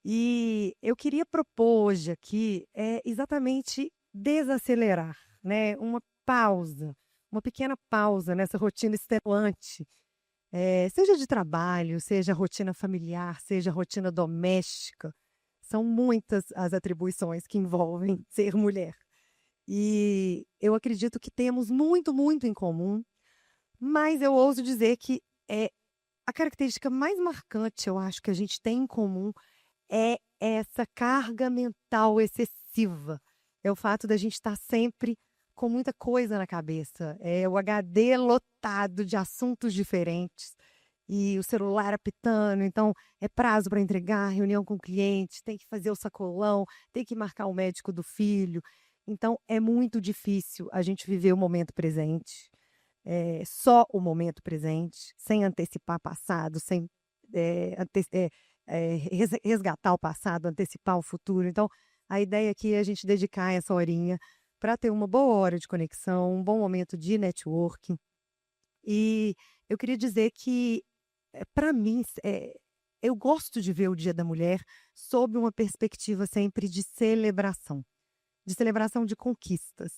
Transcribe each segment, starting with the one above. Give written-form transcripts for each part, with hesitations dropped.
E eu queria propor hoje aqui exatamente desacelerar, né? Uma pequena pausa nessa rotina extenuante, seja de trabalho, seja rotina familiar, seja rotina doméstica. São muitas as atribuições que envolvem ser mulher. E eu acredito que temos muito, muito em comum, mas eu ouso dizer que a característica mais marcante, eu acho, que a gente tem em comum é essa carga mental excessiva. É o fato da gente estar sempre com muita coisa na cabeça. É o HD lotado de assuntos diferentes e o celular apitando. Então, é prazo para entregar, reunião com o cliente, tem que fazer o sacolão, tem que marcar o médico do filho. Então, é muito difícil a gente viver o momento presente, só o momento presente, sem antecipar passado, sem eh, ante resgatar o passado, antecipar o futuro. Então, a ideia aqui é a gente dedicar essa horinha para ter uma boa hora de conexão, um bom momento de networking. E eu queria dizer que, para mim, eu gosto de ver o Dia da Mulher sob uma perspectiva sempre de celebração de conquistas.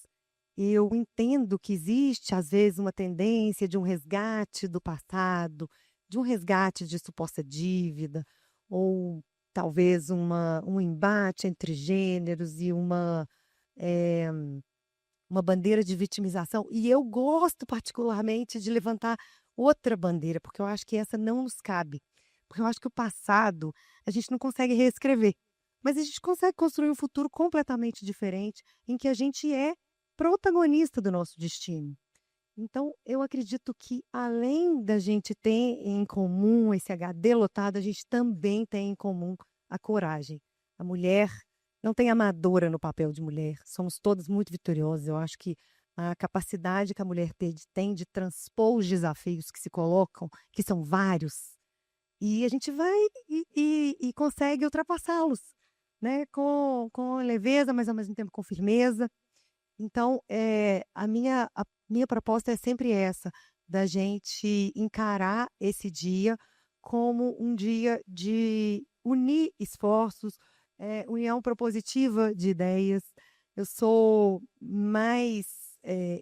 Eu entendo que existe, às vezes, uma tendência de um resgate do passado, de um resgate de suposta dívida, ou talvez um embate entre gêneros e eh, uma bandeira de vitimização. E eu gosto particularmente de levantar outra bandeira, porque eu acho que essa não nos cabe. Porque eu acho que o passado a gente não consegue reescrever, mas a gente consegue construir um futuro completamente diferente, em que a gente é protagonista do nosso destino. Então, eu acredito que, além da gente ter em comum esse HD lotado, a gente também tem em comum a coragem. A mulher não tem amadora no papel de mulher, somos todas muito vitoriosas. Eu acho que a capacidade que a mulher tem de transpor os desafios que se colocam, que são vários, e a gente vai e consegue ultrapassá-los, né? Com leveza, mas ao mesmo tempo com firmeza. Então, a minha proposta é sempre essa, da gente encarar esse dia como um dia de unir esforços, união propositiva de ideias. Eu sou mais,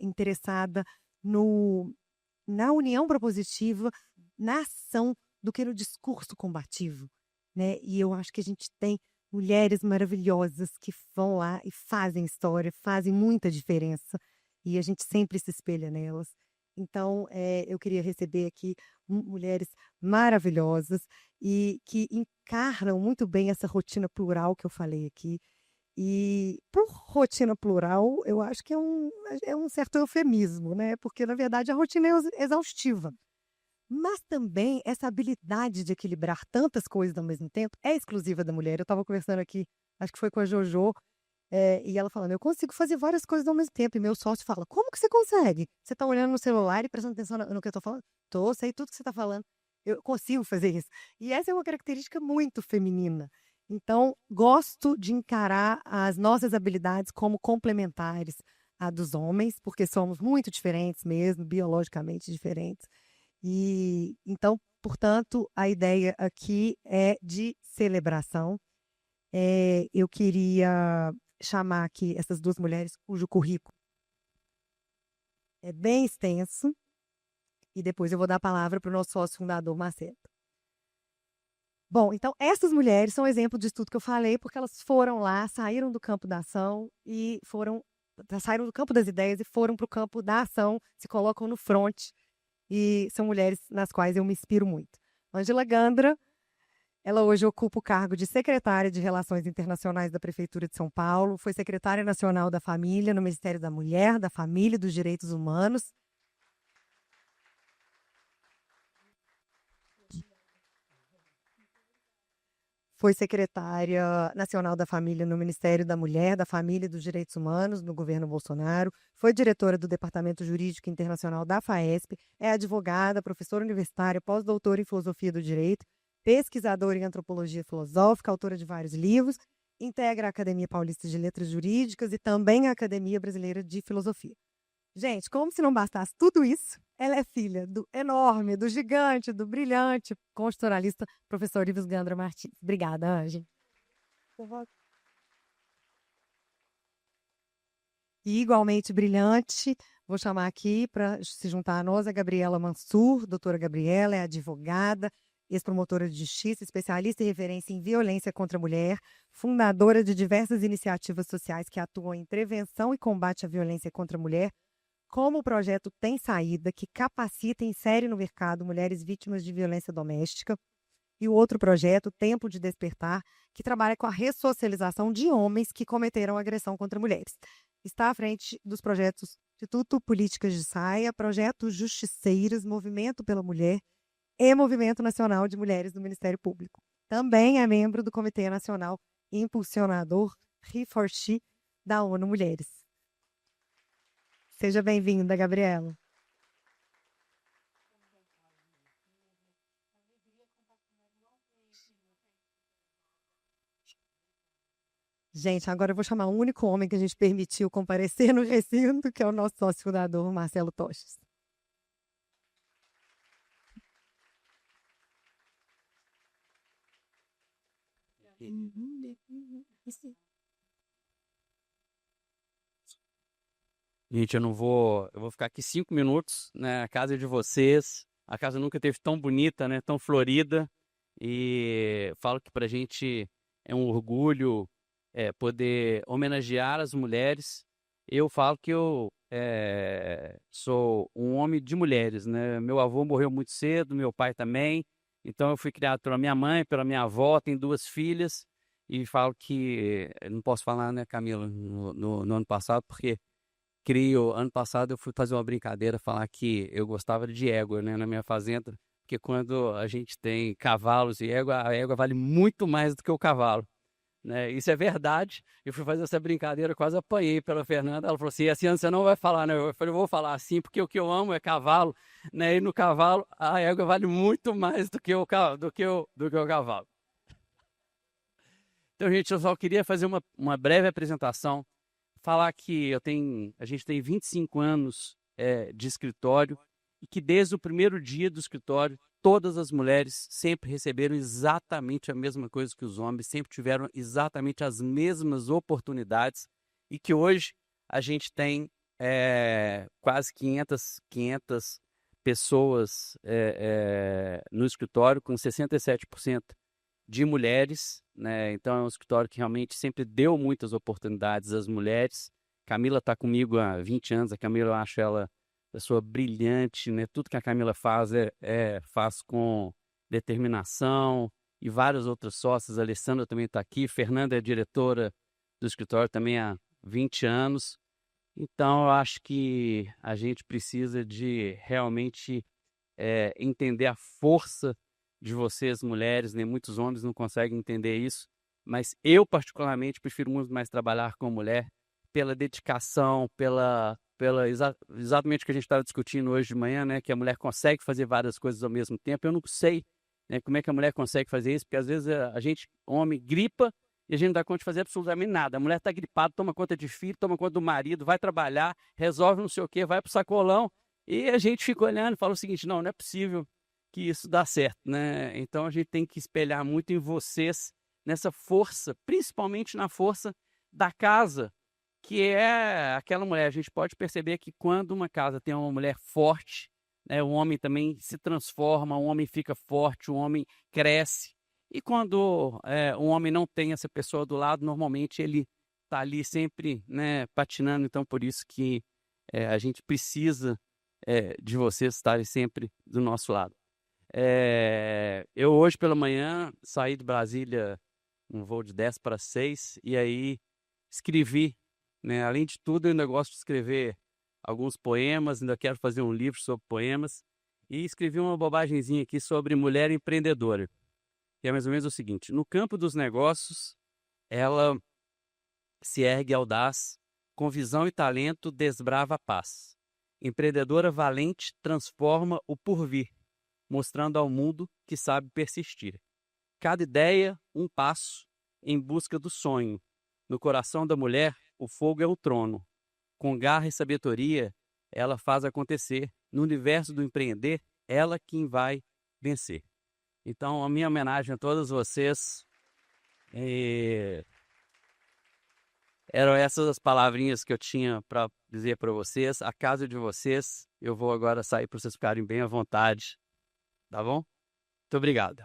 interessada no na união propositiva, na ação, do que no discurso combativo, né. E eu acho que a gente tem mulheres maravilhosas que vão lá e fazem história, fazem muita diferença, e a gente sempre se espelha nelas. Então, eu queria receber aqui mulheres maravilhosas e que encarnam muito bem essa rotina plural que eu falei aqui. E por rotina plural, eu acho que é um certo eufemismo, né, porque na verdade a rotina é exaustiva. Mas também essa habilidade de equilibrar tantas coisas ao mesmo tempo é exclusiva da mulher. Eu estava conversando aqui, acho que foi com a Jojo, e ela falando: "Eu consigo fazer várias coisas ao mesmo tempo", e meu sócio fala: "Como que você consegue? Você está olhando no celular e prestando atenção no que eu estou falando?". "Tô, sei tudo que você está falando. Eu consigo fazer isso". E essa é uma característica muito feminina. Então, gosto de encarar as nossas habilidades como complementares à dos homens, porque somos muito diferentes mesmo, biologicamente diferentes. E então, portanto, a ideia aqui é de celebração. Eu queria chamar aqui essas 2 mulheres cujo currículo é bem extenso, e depois eu vou dar a palavra para o nosso sócio fundador, Macedo. Bom, então essas mulheres são exemplo disso tudo que eu falei, porque elas foram lá, saíram do campo da ação e saíram do campo das ideias e foram para o campo da ação, se colocam no front, e são mulheres nas quais eu me inspiro muito. Ângela Gandra, ela hoje ocupa o cargo de secretária de Relações Internacionais da Prefeitura de São Paulo, foi secretária nacional da Família no Ministério da Mulher, da Família e dos Direitos Humanos. Foi secretária nacional da Família no Ministério da Mulher, da Família e dos Direitos Humanos, no governo Bolsonaro. Foi diretora do Departamento Jurídico Internacional da FAESP. É advogada, professora universitária, pós-doutora em Filosofia do Direito, pesquisadora em Antropologia Filosófica, autora de vários livros. Integra a Academia Paulista de Letras Jurídicas e também a Academia Brasileira de Filosofia. Gente, como se não bastasse tudo isso, ela é filha do enorme, do gigante, do brilhante constitucionalista professor Ives Gandra Martins. Obrigada, Ange. E igualmente brilhante, vou chamar aqui para se juntar a nós a Gabriela Mansur. Doutora Gabriela é advogada, ex-promotora de justiça, especialista em referência em violência contra a mulher, fundadora de diversas iniciativas sociais que atuam em prevenção e combate à violência contra a mulher, como o projeto Tem Saída, que capacita e insere no mercado mulheres vítimas de violência doméstica, e o outro projeto, Tempo de Despertar, que trabalha com a ressocialização de homens que cometeram agressão contra mulheres. Está à frente dos projetos Instituto Políticas de Saia, Projeto Justiceiras, Movimento pela Mulher e Movimento Nacional de Mulheres do Ministério Público. Também é membro do Comitê Nacional Impulsionador He4She da ONU Mulheres. Seja bem-vinda, Gabriela. Gente, agora eu vou chamar o único homem que a gente permitiu comparecer no recinto, que é o nosso sócio fundador, Marcelo Toches. Gente, eu vou ficar aqui 5 minutos, né? A casa é de vocês. A casa nunca teve tão bonita, né? Tão florida. E falo que pra gente é um orgulho poder homenagear as mulheres. Eu falo que eu sou um homem de mulheres, né? Meu avô morreu muito cedo, meu pai também. Então eu fui criado pela minha mãe, pela minha avó, tenho 2 filhas. E falo que, eu não posso falar, né, Camila, no ano passado, porque ano passado eu fui fazer uma brincadeira, falar que eu gostava de égua, né, na minha fazenda, porque quando a gente tem cavalos e égua, a égua vale muito mais do que o cavalo, né? Isso é verdade. Eu fui fazer essa brincadeira, quase apanhei pela Fernanda. Ela falou assim: esse ano você não vai falar, né? Eu falei: eu vou falar assim, porque o que eu amo é cavalo, né? E no cavalo a égua vale muito mais do que o cavalo. Então, gente, eu só queria fazer uma breve apresentação, falar que a gente tem 25 anos de escritório e que desde o primeiro dia do escritório, todas as mulheres sempre receberam exatamente a mesma coisa que os homens, sempre tiveram exatamente as mesmas oportunidades e que hoje a gente tem quase 500 pessoas no escritório, com 67% de mulheres, né? Então é um escritório que realmente sempre deu muitas oportunidades às mulheres. Camila está comigo há 20 anos. A Camila, eu acho ela pessoa brilhante, né? Tudo que a Camila faz faz com determinação, e várias outras sócias. A Alessandra também está aqui. Fernanda é diretora do escritório também há 20 anos. Então eu acho que a gente precisa de realmente entender a força de vocês, mulheres, nem muitos homens não conseguem entender isso, mas eu particularmente prefiro muito mais trabalhar com mulher pela dedicação, exatamente o que a gente estava discutindo hoje de manhã, né, que a mulher consegue fazer várias coisas ao mesmo tempo. Eu não sei, né, como é que a mulher consegue fazer isso, porque às vezes a gente, homem, gripa e a gente não dá conta de fazer absolutamente nada. A mulher está gripada, toma conta de filho, toma conta do marido, vai trabalhar, resolve não sei o quê, vai para o sacolão, e a gente fica olhando e fala o seguinte: não é possível que isso dá certo, né? Então a gente tem que espelhar muito em vocês, nessa força, principalmente na força da casa, que é aquela mulher. A gente pode perceber que quando uma casa tem uma mulher forte, né, o homem também se transforma, o homem fica forte, o homem cresce. E quando um homem não tem essa pessoa do lado, normalmente ele está ali sempre, né, patinando. Então por isso que a gente precisa de vocês estarem sempre do nosso lado. Eu hoje pela manhã saí de Brasília, um voo de 10 para 6, e aí escrevi, né? Além de tudo, eu ainda gosto de escrever alguns poemas, ainda quero fazer um livro sobre poemas, e escrevi uma bobagemzinha aqui sobre mulher empreendedora, que é mais ou menos o seguinte: no campo dos negócios, ela se ergue audaz, com visão e talento desbrava a paz. Empreendedora valente transforma o porvir, mostrando ao mundo que sabe persistir. Cada ideia, um passo em busca do sonho. No coração da mulher, o fogo é o trono. Com garra e sabedoria, ela faz acontecer. No universo do empreender, ela quem vai vencer. Então, a minha homenagem a todas vocês. Eram essas as palavrinhas que eu tinha para dizer para vocês. A casa de vocês, eu vou agora sair para vocês ficarem bem à vontade, tá bom? Muito obrigado.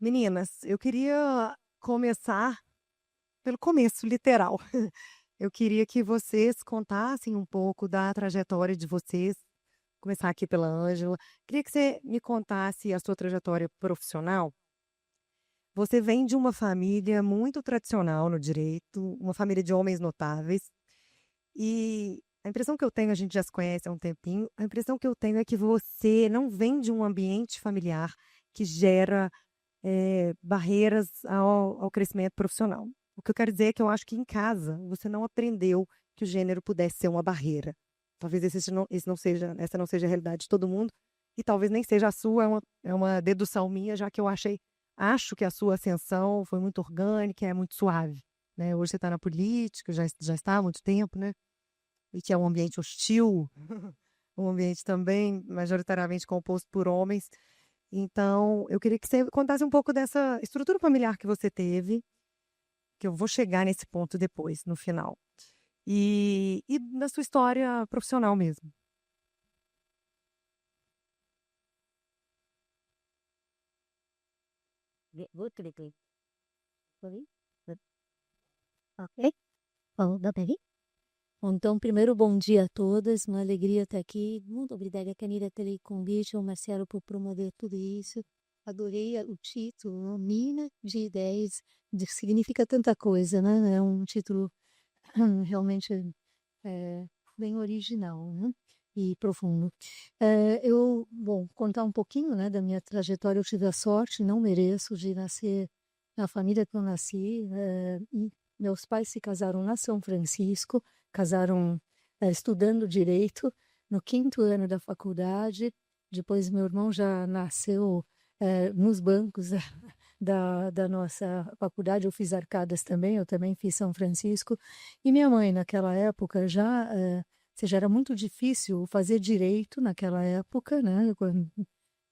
Meninas, eu queria começar pelo começo, literal. Eu queria que vocês contassem um pouco da trajetória de vocês. Começar aqui pela Ângela. Queria que você me contasse a sua trajetória profissional. Você vem de uma família muito tradicional no direito, uma família de homens notáveis. E a impressão que eu tenho, a gente já se conhece há um tempinho, a impressão que eu tenho é que você não vem de um ambiente familiar que gera barreiras ao crescimento profissional. O que eu quero dizer é que eu acho que em casa você não aprendeu que o gênero pudesse ser uma barreira. Talvez essa não seja a realidade de todo mundo, e talvez nem seja a sua, é uma dedução minha, já que acho que a sua ascensão foi muito orgânica, é muito suave. Né? Hoje você está na política, já está há muito tempo, né? E que é um ambiente hostil, um ambiente também majoritariamente composto por homens. Então, eu queria que você contasse um pouco dessa estrutura familiar que você teve, que eu vou chegar nesse ponto depois, no final. E da sua história profissional mesmo. Ok? Vamos dar bem? Então, primeiro, bom dia a todas. Uma alegria estar aqui. Muito obrigada, Canida, pelo convite, ao Marcelo, por promover tudo isso. Adorei o título, Mina de Ideias, significa tanta coisa, né? É um título realmente bem original, né? E profundo. Bom, contar um pouquinho, né, da minha trajetória. Eu tive a sorte, não mereço, de nascer na família que eu nasci. Meus pais se casaram na São Francisco, casaram estudando direito no 5º ano da faculdade. Depois meu irmão já nasceu nos bancos da nossa faculdade. Eu fiz Arcadas também, eu também fiz São Francisco. E minha mãe, naquela época, seja, era muito difícil fazer direito naquela época, né? Quando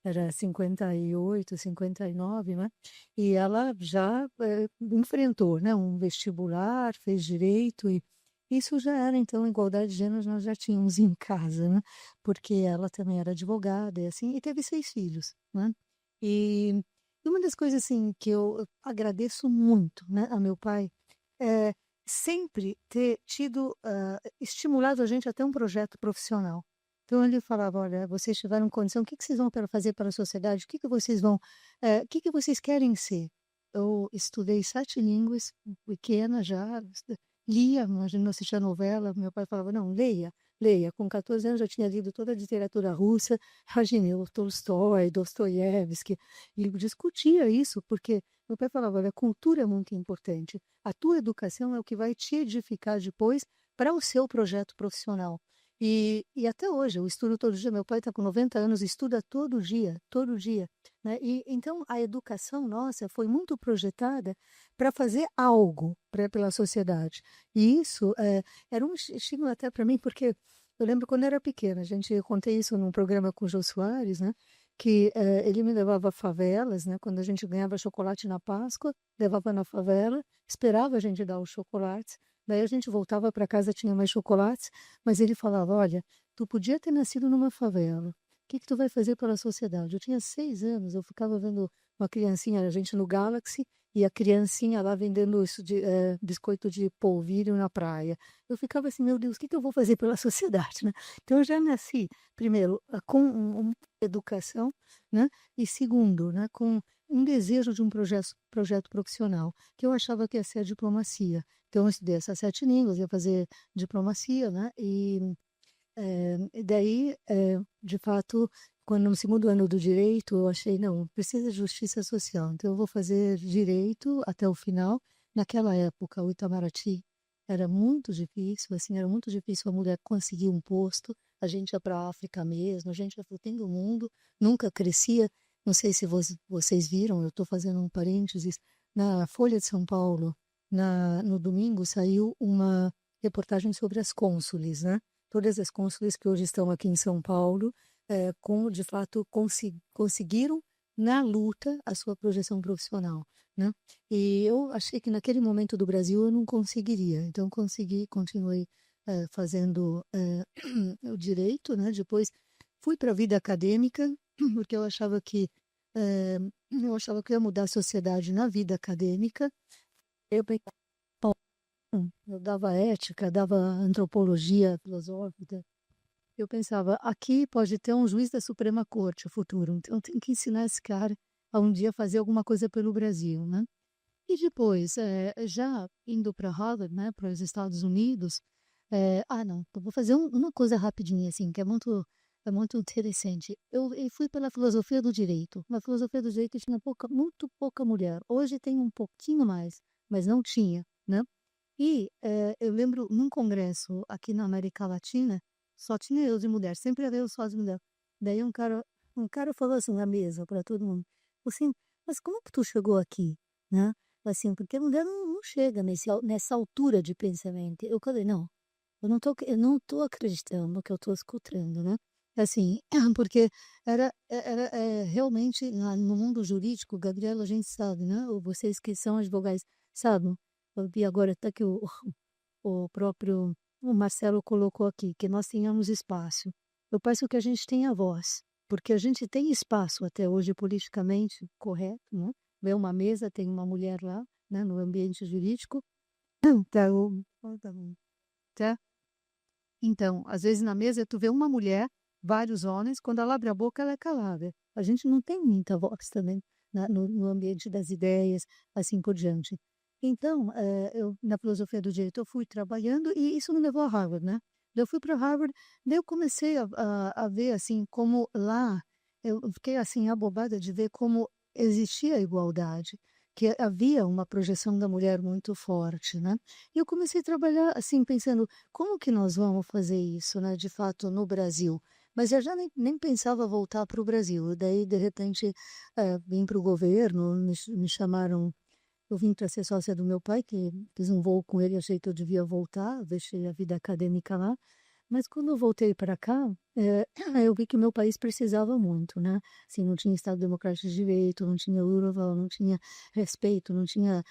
era 58, 59, né? E ela já enfrentou, né, um vestibular, fez direito, e isso já era, então, igualdade de gênero nós já tínhamos em casa, né? Porque ela também era advogada e assim, e teve 6 filhos, né? E uma das coisas assim que eu agradeço muito, né, a meu pai é sempre ter estimulado a gente a ter um projeto profissional. Então ele falava: olha, vocês tiveram condição, o que vocês vão fazer para a sociedade? O que vocês querem ser? Eu estudei 7 línguas, pequena já, lia, mas não assistia novela. Meu pai falava: não, leia, leia. Com 14 anos já tinha lido toda a literatura russa, imaginei, o Tolstói, Dostoiévski, e discutia isso, porque meu pai falava: olha, a cultura é muito importante. A tua educação é o que vai te edificar depois para o seu projeto profissional. E até hoje, eu estudo todo dia. Meu pai está com 90 anos, estuda todo dia. Né? E então a educação nossa foi muito projetada para fazer algo pela sociedade. E isso era um estímulo até para mim, porque eu lembro quando eu era pequena, eu contei isso num programa com o Jô Soares, né? Que ele me levava a favelas, né? Quando a gente ganhava chocolate na Páscoa, levava na favela, esperava a gente dar os chocolates. Daí a gente voltava para casa, tinha mais chocolates, mas ele falava: olha, tu podia ter nascido numa favela. O que tu vai fazer pela sociedade? Eu tinha 6 anos, eu ficava vendo uma criancinha, a gente no Galaxy, e a criancinha lá vendendo isso biscoito de polvilho na praia. Eu ficava assim: meu Deus, o que eu vou fazer pela sociedade, né? Então eu já nasci, primeiro, com uma educação, né? E segundo, né, com um desejo de um projeto profissional, que eu achava que ia ser a diplomacia. Então, eu estudei essas 7 línguas, ia fazer diplomacia, né? E daí, de fato, quando no 2º ano do direito, eu achei: não, precisa de justiça social, então eu vou fazer direito até o final. Naquela época, o Itamaraty era muito difícil, assim, era muito difícil a mulher conseguir um posto. A gente ia para a África mesmo, a gente ia para o fim do mundo, nunca crescia. Não sei se vocês viram, eu estou fazendo um parênteses, na Folha de São Paulo, no domingo, saiu uma reportagem sobre as cônsules, né? todas as cônsules que hoje estão aqui em São Paulo, de fato, conseguiram na luta a sua projeção profissional, né? E eu achei que naquele momento do Brasil eu não conseguiria, então continuei fazendo o direito, né? Depois fui para a vida acadêmica, porque eu achava que ia mudar a sociedade na vida acadêmica. Eu pensava, bom, eu dava ética, dava antropologia filosófica. Eu pensava, aqui pode ter um juiz da Suprema Corte no futuro, então tem que ensinar esse cara a um dia fazer alguma coisa pelo Brasil, né? E depois, já indo para Harvard, né, para os Estados Unidos, não, eu vou fazer uma coisa rapidinha, assim, que é muito interessante. Eu fui pela filosofia do direito. Na filosofia do direito tinha muito pouca mulher. Hoje tem um pouquinho mais, mas não tinha, né? E eu lembro, num congresso aqui na América Latina, só tinha eu de mulher, sempre havia eu só de mulher. Daí um cara falou assim na mesa para todo mundo, assim, mas como que tu chegou aqui, né? Assim, porque a mulher não chega nessa altura de pensamento. Eu falei, não, eu não tô acreditando no que eu estou escutando, né? Assim, porque realmente no mundo jurídico, Gabriela, a gente sabe, né? Ou vocês que são advogados sabem. Eu vi agora até que o próprio o Marcelo colocou aqui, que nós tenhamos espaço. Eu peço que a gente tenha voz, porque a gente tem espaço até hoje politicamente correto, né? Vê uma mesa, tem uma mulher lá, né, no ambiente jurídico. Tá, tá bom. Tá? Então, às vezes na mesa tu vê uma mulher, vários homens, quando ela abre a boca ela é calada. A gente não tem muita voz também no ambiente das ideias, assim por diante. Então, eu na filosofia do direito eu fui trabalhando e isso me levou a Harvard, né? Eu fui para Harvard, daí eu comecei a ver assim como lá eu fiquei assim abobada de ver como existia a igualdade, que havia uma projeção da mulher muito forte, né? E eu comecei a trabalhar assim pensando como que nós vamos fazer isso, né, de fato, no Brasil? Mas eu já nem pensava voltar para o Brasil. Daí, de repente, vim para o governo, me chamaram. Eu vim para ser sócia do meu pai, que fiz um voo com ele, achei que eu devia voltar, deixei a vida acadêmica lá. Mas quando eu voltei para cá, eu vi que o meu país precisava muito, né? Assim, não tinha Estado Democrático de Direito, não tinha Euroval, não tinha respeito, não tinha,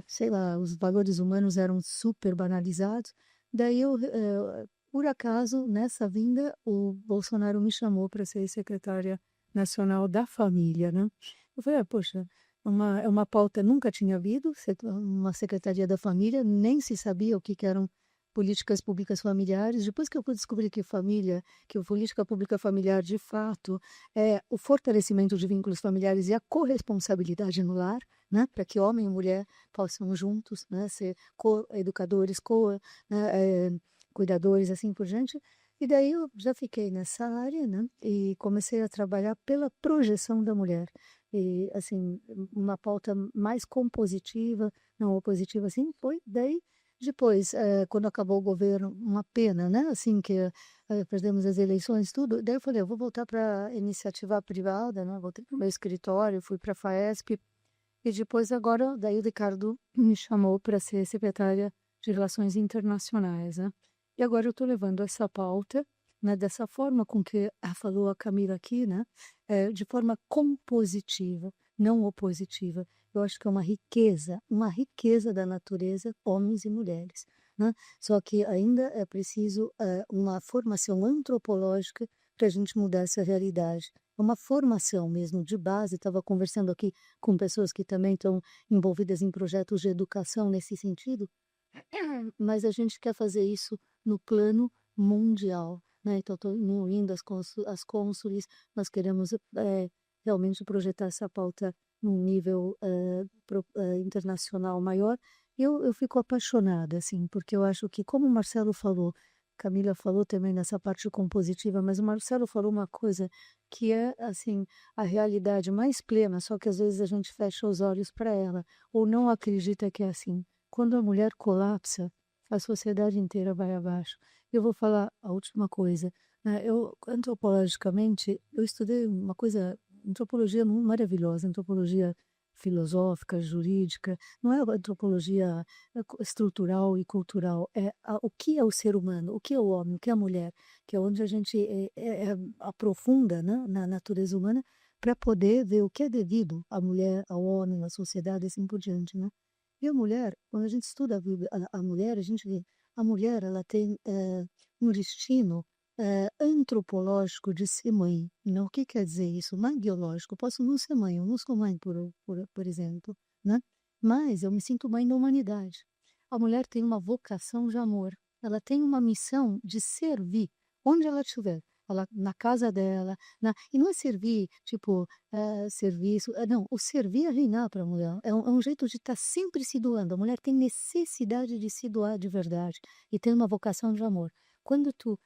sei lá, os valores humanos eram super banalizados. Daí por acaso, nessa vinda, o Bolsonaro me chamou para ser secretária nacional da família, né? Eu falei, poxa, é uma pauta, nunca tinha havido, uma secretaria da família, nem se sabia o que eram políticas públicas familiares. Depois que eu pude descobrir que a política pública familiar, de fato, é o fortalecimento de vínculos familiares e a corresponsabilidade no lar, né, para que homem e mulher possam juntos, né, ser co-educadores, cuidadores, assim por diante. E daí eu já fiquei nessa área, né, e comecei a trabalhar pela projeção da mulher. E, assim, uma pauta mais compositiva, não opositiva, assim, foi daí. Depois, quando acabou o governo, uma pena, né? Assim que perdemos as eleições, tudo. Daí eu falei, eu vou voltar para a iniciativa privada, né? Voltei para o meu escritório, fui para a FAESP. E depois, agora, daí o Ricardo me chamou para ser secretária de Relações Internacionais, né? E agora eu estou levando essa pauta, né? Dessa forma com que falou a Camila aqui, né? De forma compositiva, não opositiva. Eu acho que é uma riqueza da natureza, homens e mulheres, né? Só que ainda é preciso uma formação antropológica para a gente mudar essa realidade. Uma formação mesmo de base. Estava conversando aqui com pessoas que também estão envolvidas em projetos de educação nesse sentido, mas a gente quer fazer isso no plano mundial, né? Então, estou unindo as cônsules, nós queremos realmente projetar essa pauta num nível internacional maior. Eu fico apaixonada, assim, porque eu acho que, como o Marcelo falou, Camila falou também nessa parte compositiva, mas o Marcelo falou uma coisa que é, assim, a realidade mais plena, só que às vezes a gente fecha os olhos para ela, ou não acredita que é assim. Quando a mulher colapsa, a sociedade inteira vai abaixo. Eu vou falar a última coisa, né? Antropologicamente, eu estudei uma coisa, antropologia maravilhosa, antropologia filosófica, jurídica, não é a antropologia estrutural e cultural, o que é o ser humano, o que é o homem, o que é a mulher, que é onde a gente aprofunda, né, na natureza humana para poder ver o que é devido à mulher, ao homem, à sociedade e assim por diante, né? E a mulher, quando a gente estuda a mulher, a gente vê, a mulher ela tem um destino antropológico de ser mãe. Não, o que quer dizer isso? Não é biológico. Eu posso não ser mãe, eu não sou mãe, por exemplo, né? Mas eu me sinto mãe da humanidade. A mulher tem uma vocação de amor. Ela tem uma missão de servir onde ela estiver. Ela, na casa dela, e não é servir, tipo, serviço. Não, o servir é reinar para a mulher. É um jeito de estar sempre se doando. A mulher tem necessidade de se doar de verdade e tem uma vocação de amor. Quando tu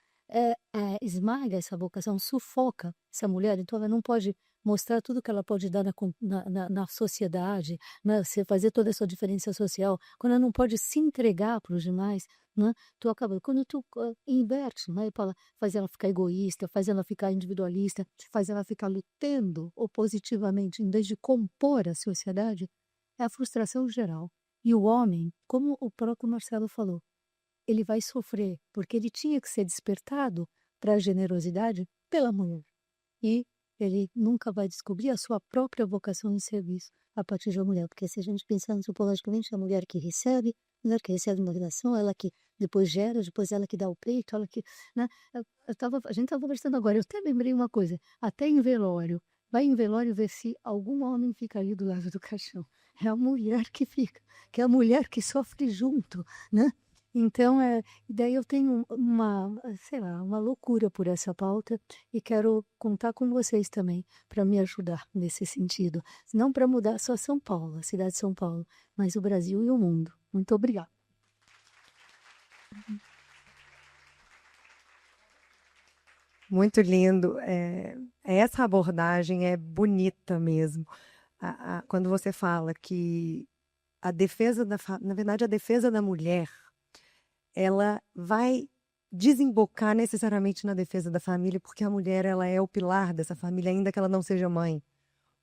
esmaga essa vocação, sufoca essa mulher, então ela não pode mostrar tudo que ela pode dar na sociedade, né? Fazer toda essa diferença social, quando ela não pode se entregar para os demais, né? Tu acaba, quando tu inverte, né? Faz ela ficar egoísta, faz ela ficar individualista, faz ela ficar lutando opositivamente, em vez de compor a sociedade, é a frustração geral. E o homem, como o próprio Marcelo falou, ele vai sofrer, porque ele tinha que ser despertado para a generosidade pela mulher. E ele nunca vai descobrir a sua própria vocação de serviço a partir de uma mulher. Porque se a gente pensar antropologicamente, a mulher que recebe uma relação, ela que depois gera, depois ela que dá o peito, ela que. Né? A gente estava conversando agora, eu até lembrei uma coisa, até em velório. Vai em velório ver se algum homem fica ali do lado do caixão. É a mulher que fica, que é a mulher que sofre junto, né? Então, daí eu tenho sei lá, uma loucura por essa pauta e quero contar com vocês também para me ajudar nesse sentido. Não para mudar só São Paulo, a cidade de São Paulo, mas o Brasil e o mundo. Muito obrigada. Muito lindo. Essa abordagem é bonita mesmo. Quando você fala que a defesa na verdade, a defesa da mulher, ela vai desembocar necessariamente na defesa da família, porque a mulher ela é o pilar dessa família, ainda que ela não seja mãe.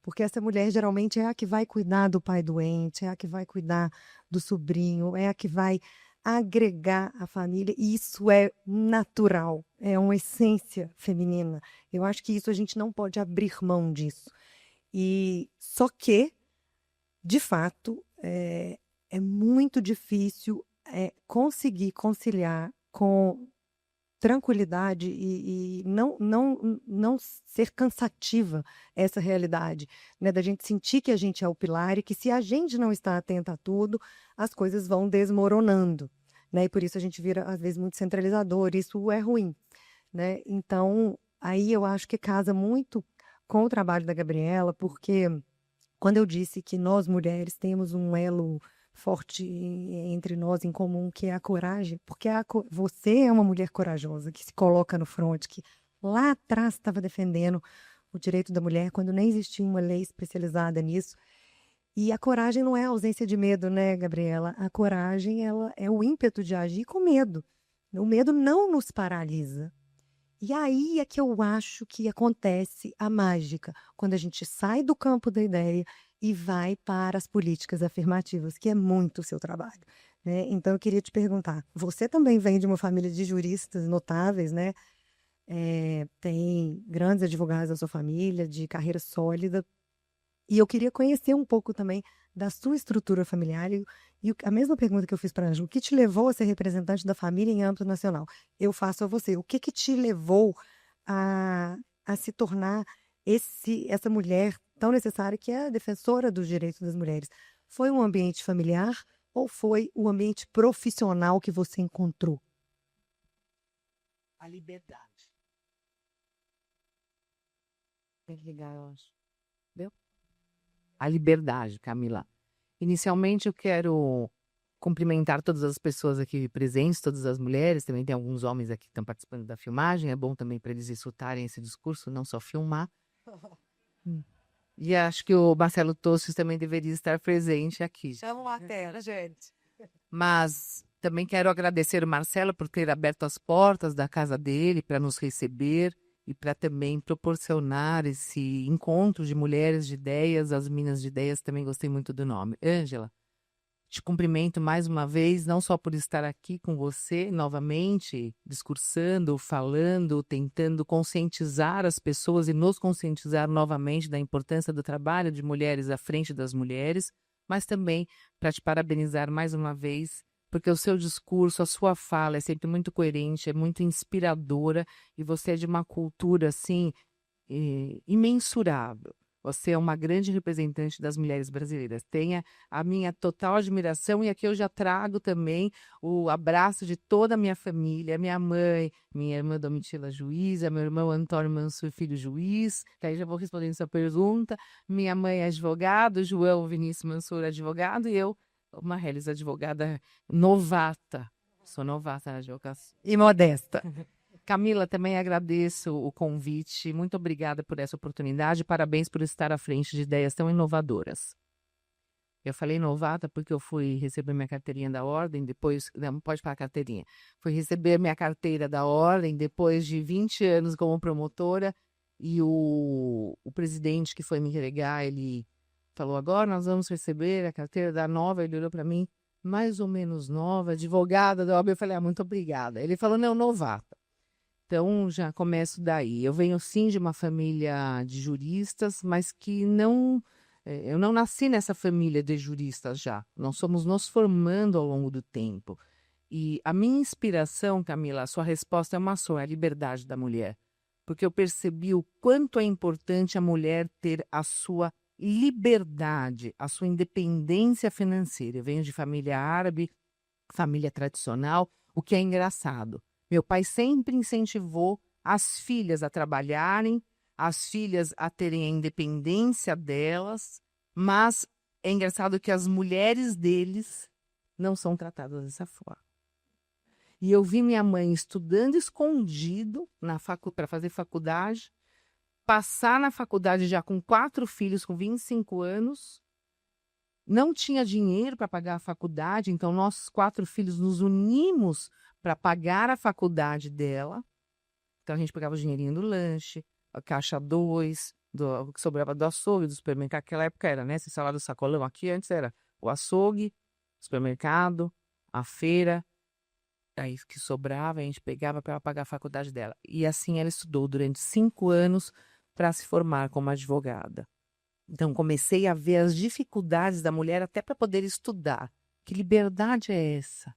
Porque essa mulher geralmente é a que vai cuidar do pai doente, é a que vai cuidar do sobrinho, é a que vai agregar a família, e isso é natural, é uma essência feminina. Eu acho que isso a gente não pode abrir mão disso. E só que, de fato, é muito difícil conseguir conciliar com tranquilidade e não ser cansativa essa realidade, né? Da gente sentir que a gente é o pilar e que se a gente não está atenta a tudo, as coisas vão desmoronando, né? E por isso a gente vira, às vezes, muito centralizador, isso é ruim, né? Então, aí eu acho que casa muito com o trabalho da Gabriela, porque quando eu disse que nós mulheres temos um elo forte entre nós em comum, que é a coragem, porque você é uma mulher corajosa, que se coloca no fronte, que lá atrás estava defendendo o direito da mulher, quando nem existia uma lei especializada nisso. E a coragem não é a ausência de medo, né, Gabriela? A coragem, ela é o ímpeto de agir com medo. O medo não nos paralisa. E aí é que eu acho que acontece a mágica, quando a gente sai do campo da ideia e vai para as políticas afirmativas, que é muito o seu trabalho, né? Então, eu queria te perguntar, você também vem de uma família de juristas notáveis, né? Tem grandes advogados na sua família, de carreira sólida, e eu queria conhecer um pouco também da sua estrutura familiar e a mesma pergunta que eu fiz para a Ângela, o que te levou a ser representante da família em âmbito nacional? Eu faço a você. O que te levou a se tornar essa mulher tão necessária que é a defensora dos direitos das mulheres? Foi um ambiente familiar ou foi o ambiente profissional que você encontrou? A liberdade. Tem que ligar, eu acho. Deu? A liberdade, Camila. Inicialmente, eu quero cumprimentar todas as pessoas aqui presentes, todas as mulheres. Também tem alguns homens aqui que estão participando da filmagem. É bom também para eles escutarem esse discurso, não só filmar. E acho que o Marcelo Tostes também deveria estar presente aqui. Chamam a tela, gente. Mas também quero agradecer o Marcelo por ter aberto as portas da casa dele para nos receber. e para também proporcionar esse encontro de mulheres de ideias, as Minas de Ideias, também gostei muito do nome. Ângela, te cumprimento mais uma vez, não só por estar aqui com você novamente, discursando, falando, tentando conscientizar as pessoas e nos conscientizar novamente da importância do trabalho de mulheres à frente das mulheres, mas também para te parabenizar mais uma vez, porque o seu discurso, a sua fala é sempre muito coerente, é muito inspiradora e você é de uma cultura assim imensurável. Você é uma grande representante das mulheres brasileiras. Tenha a minha total admiração e aqui eu já trago também o abraço de toda a minha família, minha mãe, minha irmã Domitila juíza, meu irmão Antônio Mansur filho juiz, que aí já vou respondendo sua pergunta, minha mãe é advogado, João Vinícius Mansur advogado e eu, Marrelis, advogada novata. Sou novata na advocacia. E modesta. Camila, também agradeço o convite. Muito obrigada por essa oportunidade. Parabéns por estar à frente de ideias tão inovadoras. Eu falei novata porque eu fui receber minha carteirinha da ordem, depois... Não, pode falar carteirinha. Fui receber minha carteira da ordem depois de 20 anos como promotora e o presidente que foi me entregar, ele falou, agora nós vamos receber a carteira da nova. Ele olhou para mim, mais ou menos nova, advogada da OAB. Eu falei, muito obrigada. Ele falou, não, novata. Então, já começo daí. Eu venho, sim, de uma família de juristas, mas que não... Eu não nasci nessa família de juristas já. Nós somos nos formando ao longo do tempo. E a minha inspiração, Camila, a sua resposta é uma só, é a liberdade da mulher. Porque eu percebi o quanto é importante a mulher ter a sua liberdade, a sua independência financeira. Eu venho de família árabe, família tradicional, o que é engraçado. Meu pai sempre incentivou as filhas a trabalharem, as filhas a terem a independência delas, mas é engraçado que as mulheres deles não são tratadas dessa forma. E eu vi minha mãe estudando escondido para fazer faculdade, passar na faculdade já com 4 filhos, com 25 anos, não tinha dinheiro para pagar a faculdade, então nós 4 filhos nos unimos para pagar a faculdade dela. Então a gente pegava o dinheirinho do lanche, a caixa 2, o que sobrava do açougue, do supermercado. Naquela época era, né? Esse salário do sacolão aqui, antes era o açougue, o supermercado, a feira. Aí que sobrava, a gente pegava para ela pagar a faculdade dela. E assim ela estudou durante 5 anos para se formar como advogada. Então comecei a ver as dificuldades da mulher até para poder estudar. Que liberdade é essa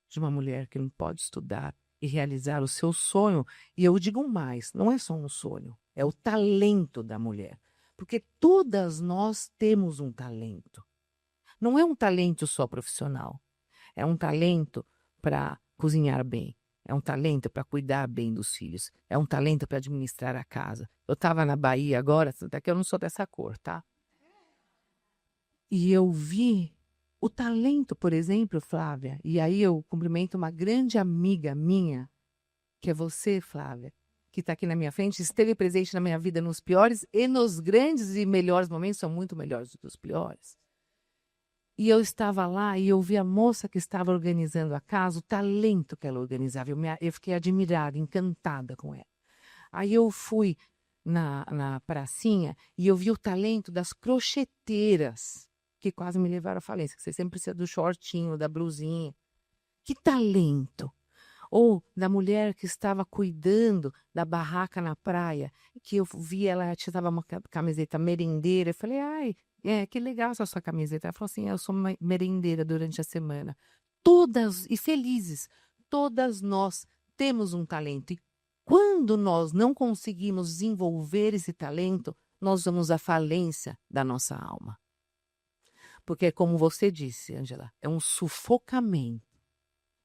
de uma mulher que não pode estudar e realizar o seu sonho? E eu digo mais, não é só um sonho, é o talento da mulher. Porque todas nós temos um talento. Não é um talento só profissional, é um talento para cozinhar bem, é um talento para cuidar bem dos filhos, é um talento para administrar a casa. Eu estava na Bahia agora, daqui eu não sou dessa cor, tá? E eu vi o talento, por exemplo, Flávia, e aí eu cumprimento uma grande amiga minha, que é você, Flávia, que está aqui na minha frente, esteve presente na minha vida nos piores e nos grandes e melhores momentos, são muito melhores do que os piores. E eu estava lá e eu vi a moça que estava organizando a casa, o talento que ela organizava. Eu fiquei admirada, encantada com ela. Aí eu fui na pracinha e eu vi o talento das crocheteiras, que quase me levaram à falência, que você sempre precisa do shortinho, da blusinha. Que talento! Ou da mulher que estava cuidando da barraca na praia, que eu vi ela tinha uma camiseta merendeira. Eu falei, ai, que legal essa sua camiseta. Ela falou assim, eu sou uma merendeira durante a semana. Todas, e felizes, todas nós temos um talento. E quando nós não conseguimos desenvolver esse talento, nós vamos à falência da nossa alma. Porque, como você disse, Ângela, é um sufocamento.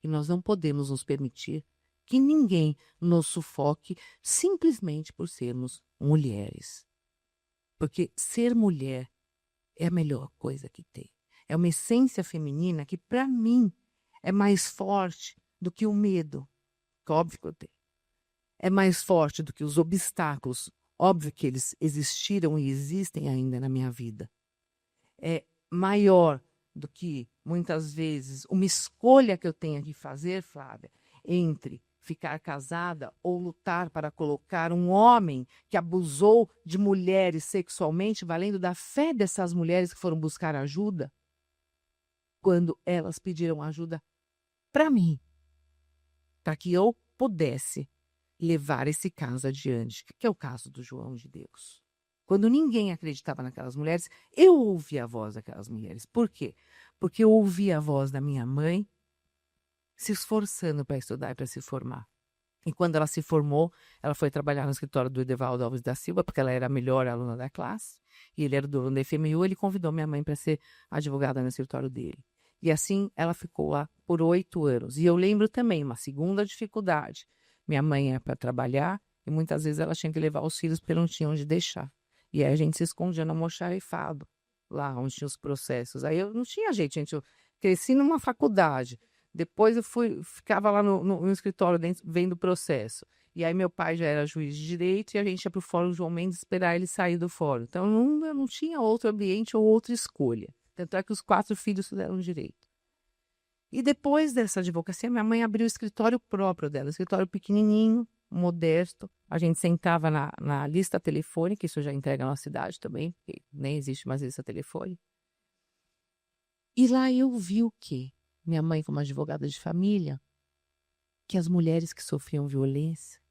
E nós não podemos nos permitir que ninguém nos sufoque simplesmente por sermos mulheres. Porque ser mulher é a melhor coisa que tem. É uma essência feminina que, para mim, é mais forte do que o medo, que óbvio que eu tenho. É mais forte do que os obstáculos, óbvio que eles existiram e existem ainda na minha vida. É maior do que, muitas vezes, uma escolha que eu tenha que fazer, Flávia, entre ficar casada ou lutar para colocar um homem que abusou de mulheres sexualmente, valendo da fé dessas mulheres que foram buscar ajuda, quando elas pediram ajuda para mim, para que eu pudesse levar esse caso adiante, que é o caso do João de Deus. Quando ninguém acreditava naquelas mulheres, eu ouvia a voz daquelas mulheres. Por quê? Porque eu ouvia a voz da minha mãe se esforçando para estudar e para se formar. E quando ela se formou, ela foi trabalhar no escritório do Edevaldo Alves da Silva, porque ela era a melhor aluna da classe, e ele era do dono da FMU, ele convidou minha mãe para ser advogada no escritório dele. E assim ela ficou lá por 8 anos. E eu lembro também uma segunda dificuldade. Minha mãe ia para trabalhar e muitas vezes ela tinha que levar os filhos porque não tinha onde deixar. E aí a gente se escondia no almoxarifado, lá onde tinha os processos. Aí eu não tinha jeito, gente. Eu cresci numa faculdade. Depois eu ficava lá no escritório vendo o processo. E aí meu pai já era juiz de direito e a gente ia para o Fórum João Mendes esperar ele sair do fórum. Então eu não tinha outro ambiente ou outra escolha. Tanto é que os 4 filhos fizeram direito. E depois dessa advocacia, minha mãe abriu o escritório próprio dela, um escritório pequenininho, modesto. A gente sentava na lista telefônica, isso já entrega na cidade também, porque nem existe mais lista telefônica. E lá eu vi o quê? Minha mãe, como advogada de família, que as mulheres que sofriam violência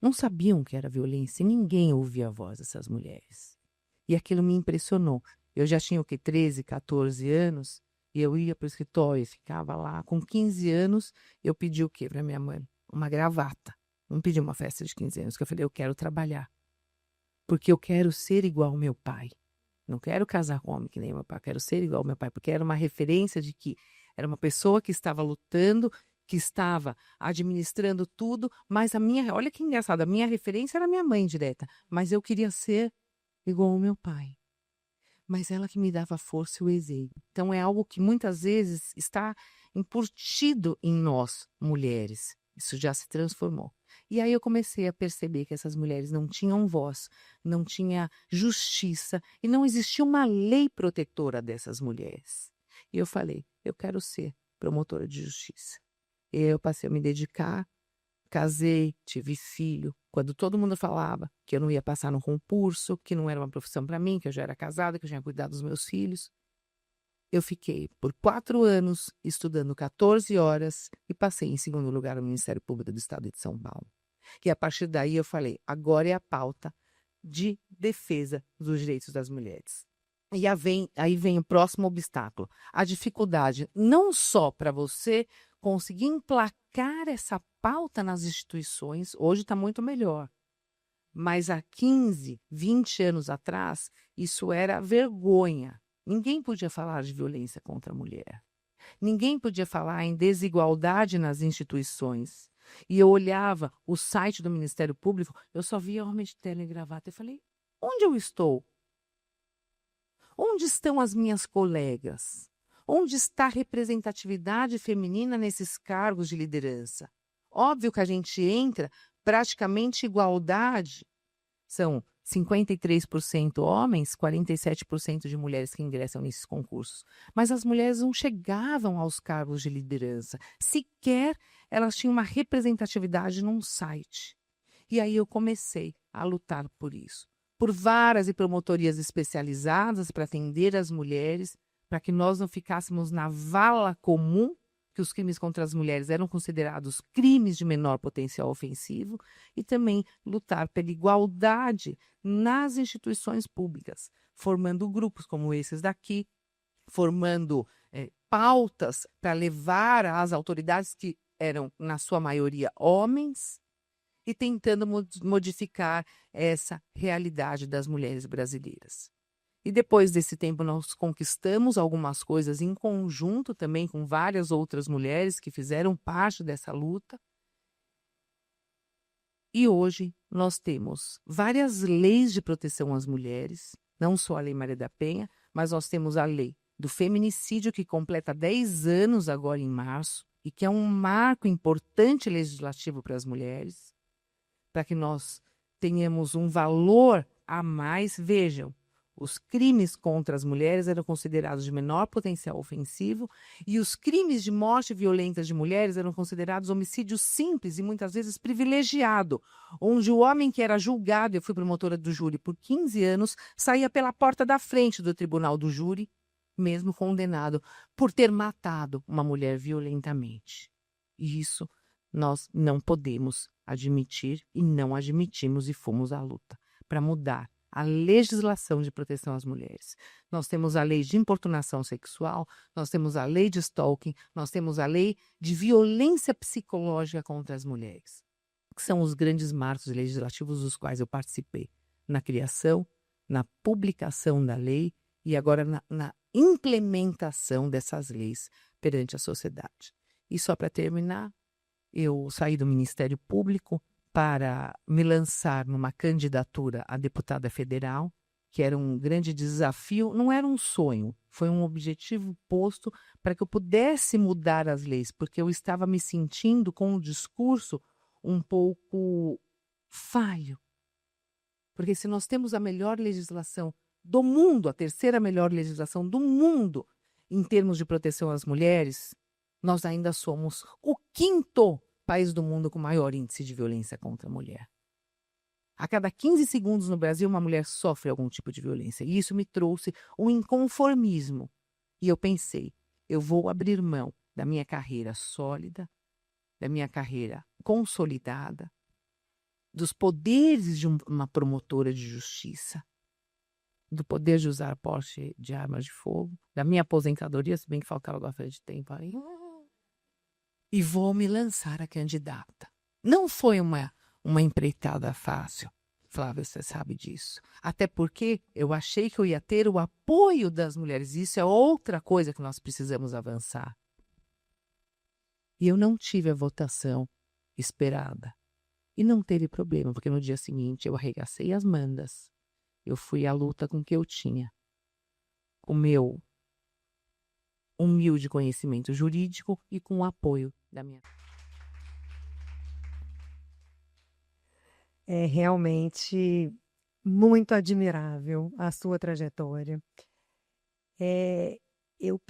não sabiam o que era violência e ninguém ouvia a voz dessas mulheres. E aquilo me impressionou. Eu já tinha o quê? 13, 14 anos, e eu ia para o escritório e ficava lá. Com 15 anos, eu pedi o quê para minha mãe? Uma gravata. Não pedi uma festa de 15 anos, que eu falei, eu quero trabalhar. Porque eu quero ser igual ao meu pai. Não quero casar com um homem que nem meu pai, quero ser igual ao meu pai, porque era uma referência de que era uma pessoa que estava lutando, que estava administrando tudo, mas olha que engraçado, a minha referência era minha mãe direta, mas eu queria ser igual ao meu pai. Mas ela que me dava força e o exemplo. Então é algo que muitas vezes está embutido em nós, mulheres. Isso já se transformou. E aí eu comecei a perceber que essas mulheres não tinham voz, não tinha justiça e não existia uma lei protetora dessas mulheres. E eu falei, eu quero ser promotora de justiça. E eu passei a me dedicar, casei, tive filho. Quando todo mundo falava que eu não ia passar no concurso, que não era uma profissão para mim, que eu já era casada, que eu já tinha cuidado dos meus filhos, eu fiquei por 4 anos estudando 14 horas e passei em segundo lugar no Ministério Público do Estado de São Paulo. E a partir daí eu falei, agora é a pauta de defesa dos direitos das mulheres. E aí vem o próximo obstáculo, a dificuldade não só para você conseguir emplacar essa pauta nas instituições, hoje está muito melhor, mas há 15, 20 anos atrás, isso era vergonha. Ninguém podia falar de violência contra a mulher. Ninguém podia falar em desigualdade nas instituições. E eu olhava o site do Ministério Público, eu só via homem de terno e gravata. Eu falei, onde eu estou? Onde estão as minhas colegas? Onde está a representatividade feminina nesses cargos de liderança? Óbvio que a gente entra praticamente igualdade. São 53% homens, 47% de mulheres que ingressam nesses concursos. Mas as mulheres não chegavam aos cargos de liderança. Sequer elas tinham uma representatividade num site. E aí eu comecei a lutar por isso. Por varas e promotorias especializadas para atender as mulheres, para que nós não ficássemos na vala comum, que os crimes contra as mulheres eram considerados crimes de menor potencial ofensivo, e também lutar pela igualdade nas instituições públicas, formando grupos como esses daqui, formando pautas para levar às autoridades que eram, na sua maioria, homens, e tentando modificar essa realidade das mulheres brasileiras. E depois desse tempo nós conquistamos algumas coisas em conjunto também com várias outras mulheres que fizeram parte dessa luta. E hoje nós temos várias leis de proteção às mulheres, não só a Lei Maria da Penha, mas nós temos a lei do feminicídio que completa 10 anos agora em março e que é um marco importante legislativo para as mulheres, para que nós tenhamos um valor a mais. Vejam, Os crimes contra as mulheres eram considerados de menor potencial ofensivo e os crimes de morte violenta de mulheres eram considerados homicídios simples e muitas vezes privilegiado, onde o homem que era julgado, eu fui promotora do júri por 15 anos, saía pela porta da frente do tribunal do júri, mesmo condenado por ter matado uma mulher violentamente. E isso nós não podemos admitir e não admitimos e fomos à luta para mudar a legislação de proteção às mulheres. Nós temos a lei de importunação sexual, nós temos a lei de stalking, nós temos a lei de violência psicológica contra as mulheres, que são os grandes marcos legislativos dos quais eu participei na criação, na publicação da lei e agora na implementação dessas leis perante a sociedade. E só para terminar, eu saí do Ministério Público para me lançar numa candidatura a deputada federal, que era um grande desafio, não era um sonho, foi um objetivo posto para que eu pudesse mudar as leis, porque eu estava me sentindo com um discurso um pouco falho. Porque se nós temos a melhor legislação do mundo, a terceira melhor legislação do mundo em termos de proteção às mulheres, nós ainda somos o quinto país do mundo com maior índice de violência contra a mulher. A cada 15 segundos no Brasil, uma mulher sofre algum tipo de violência. E isso me trouxe um inconformismo. E eu pensei, eu vou abrir mão da minha carreira sólida, da minha carreira consolidada, dos poderes de uma promotora de justiça, do poder de usar porte de armas de fogo, da minha aposentadoria, se bem que faltava bastante tempo aí, e vou me lançar a candidata. Não foi uma empreitada fácil, Flávia, você sabe disso. Até porque eu achei que eu ia ter o apoio das mulheres. Isso é outra coisa que nós precisamos avançar. E eu não tive a votação esperada. E não teve problema, porque no dia seguinte eu arregacei as mangas. Eu fui à luta com o que eu tinha. O meu humilde conhecimento jurídico e com o apoio da minha... É realmente muito admirável a sua trajetória. Eu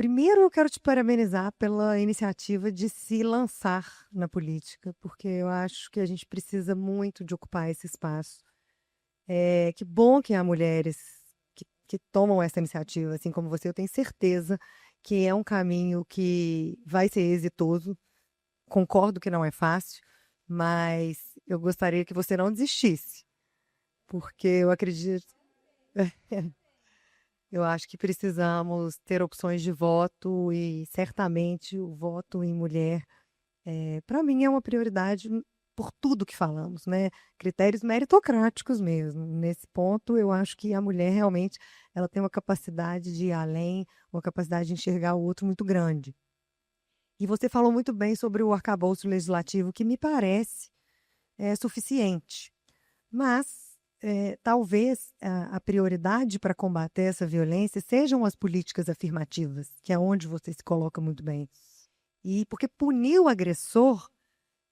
quero te parabenizar pela iniciativa de se lançar na política, porque eu acho que a gente precisa muito de ocupar esse espaço. Que bom que há mulheres que tomam essa iniciativa, assim como você. Eu tenho certeza que é um caminho que vai ser exitoso. Concordo que não é fácil, mas eu gostaria que você não desistisse, porque eu acredito... Eu acho que precisamos ter opções de voto e certamente o voto em mulher, para mim, é uma prioridade por tudo que falamos, né? Critérios meritocráticos mesmo. Nesse ponto, eu acho que a mulher realmente ela tem uma capacidade de ir além, uma capacidade de enxergar o outro muito grande. E você falou muito bem sobre o arcabouço legislativo, que me parece suficiente. Mas talvez a prioridade para combater essa violência sejam as políticas afirmativas, que é onde você se coloca muito bem. E porque punir o agressor,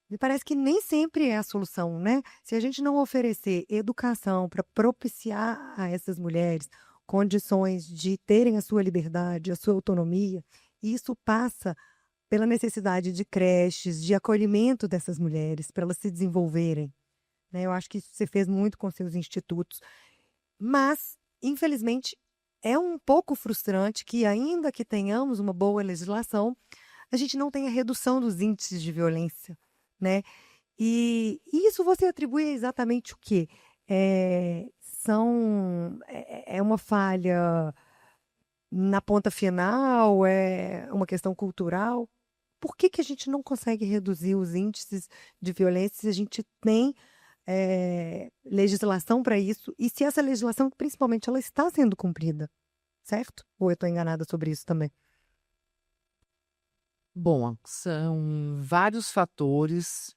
me parece que nem sempre é a solução, né? Se a gente não oferecer educação para propiciar a essas mulheres condições de terem a sua liberdade, a sua autonomia, isso passa pela necessidade de creches, de acolhimento dessas mulheres, para elas se desenvolverem. Eu acho que isso você fez muito com seus institutos. Mas, infelizmente, é um pouco frustrante que, ainda que tenhamos uma boa legislação, a gente não tenha redução dos índices de violência, né? E isso você atribui a exatamente o quê? É uma falha na ponta final? É uma questão cultural? Por que a gente não consegue reduzir os índices de violência se a gente tem legislação para isso? E se essa legislação, principalmente, ela está sendo cumprida, certo? Ou eu estou enganada sobre isso também? Bom, são vários fatores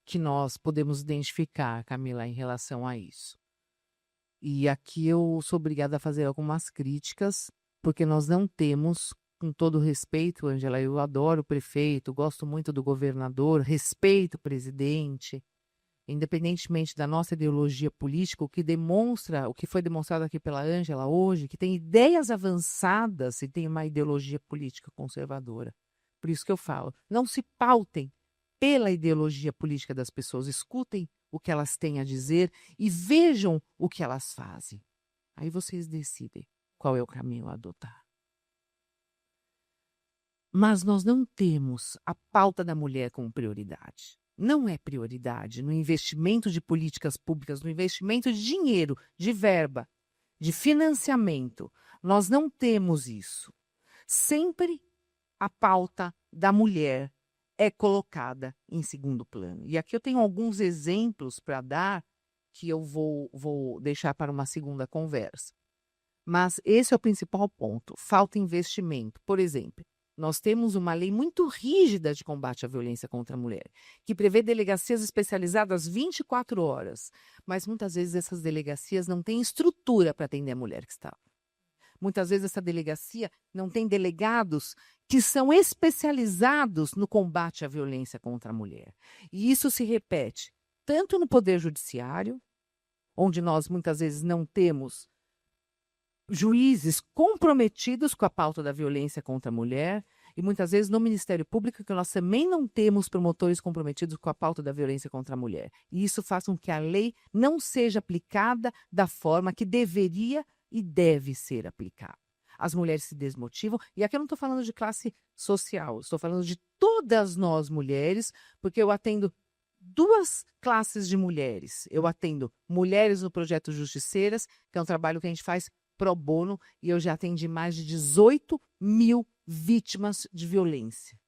que nós podemos identificar, Camila, em relação a isso. E aqui eu sou obrigada a fazer algumas críticas, porque nós não temos, com todo respeito, Ângela, eu adoro o prefeito, gosto muito do governador, respeito o presidente, independentemente da nossa ideologia política, o que foi demonstrado aqui pela Ângela hoje, que tem ideias avançadas e tem uma ideologia política conservadora. Por isso que eu falo, não se pautem pela ideologia política das pessoas, escutem o que elas têm a dizer e vejam o que elas fazem. Aí vocês decidem qual é o caminho a adotar. Mas nós não temos a pauta da mulher como prioridade. Não é prioridade no investimento de políticas públicas, no investimento de dinheiro, de verba, de financiamento. Nós não temos isso. Sempre a pauta da mulher é colocada em segundo plano. E aqui eu tenho alguns exemplos para dar que eu vou deixar para uma segunda conversa. Mas esse é o principal ponto. Falta investimento. Por exemplo, nós temos uma lei muito rígida de combate à violência contra a mulher, que prevê delegacias especializadas 24 horas. Mas muitas vezes essas delegacias não têm estrutura para atender a mulher que está lá. Muitas vezes essa delegacia não tem delegados que são especializados no combate à violência contra a mulher. E isso se repete tanto no Poder Judiciário, onde nós muitas vezes não temos juízes comprometidos com a pauta da violência contra a mulher, e muitas vezes no Ministério Público, que nós também não temos promotores comprometidos com a pauta da violência contra a mulher. E isso faz com que a lei não seja aplicada da forma que deveria e deve ser aplicada. As mulheres se desmotivam, e aqui eu não estou falando de classe social, estou falando de todas nós mulheres, porque eu atendo duas classes de mulheres. Eu atendo mulheres no Projeto Justiceiras, que é um trabalho que a gente faz pro bono, e eu já atendi mais de 18 mil vítimas de violência.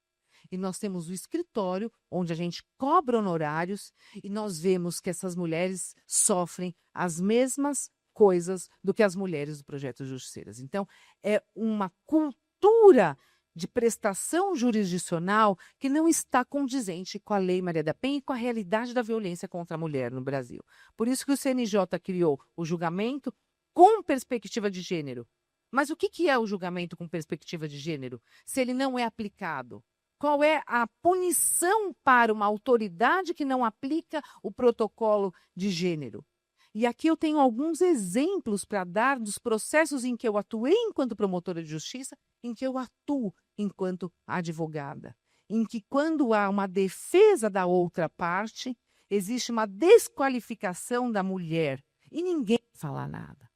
E nós temos o escritório, onde a gente cobra honorários, e nós vemos que essas mulheres sofrem as mesmas coisas do que as mulheres do Projeto Justiceiras. Então, é uma cultura de prestação jurisdicional que não está condizente com a Lei Maria da Penha e com a realidade da violência contra a mulher no Brasil. Por isso que o CNJ criou o julgamento com perspectiva de gênero. Mas o que é o julgamento com perspectiva de gênero, se ele não é aplicado? Qual é a punição para uma autoridade que não aplica o protocolo de gênero? E aqui eu tenho alguns exemplos para dar dos processos em que eu atuei enquanto promotora de justiça, em que eu atuo enquanto advogada. Em que, quando há uma defesa da outra parte, existe uma desqualificação da mulher e ninguém fala nada.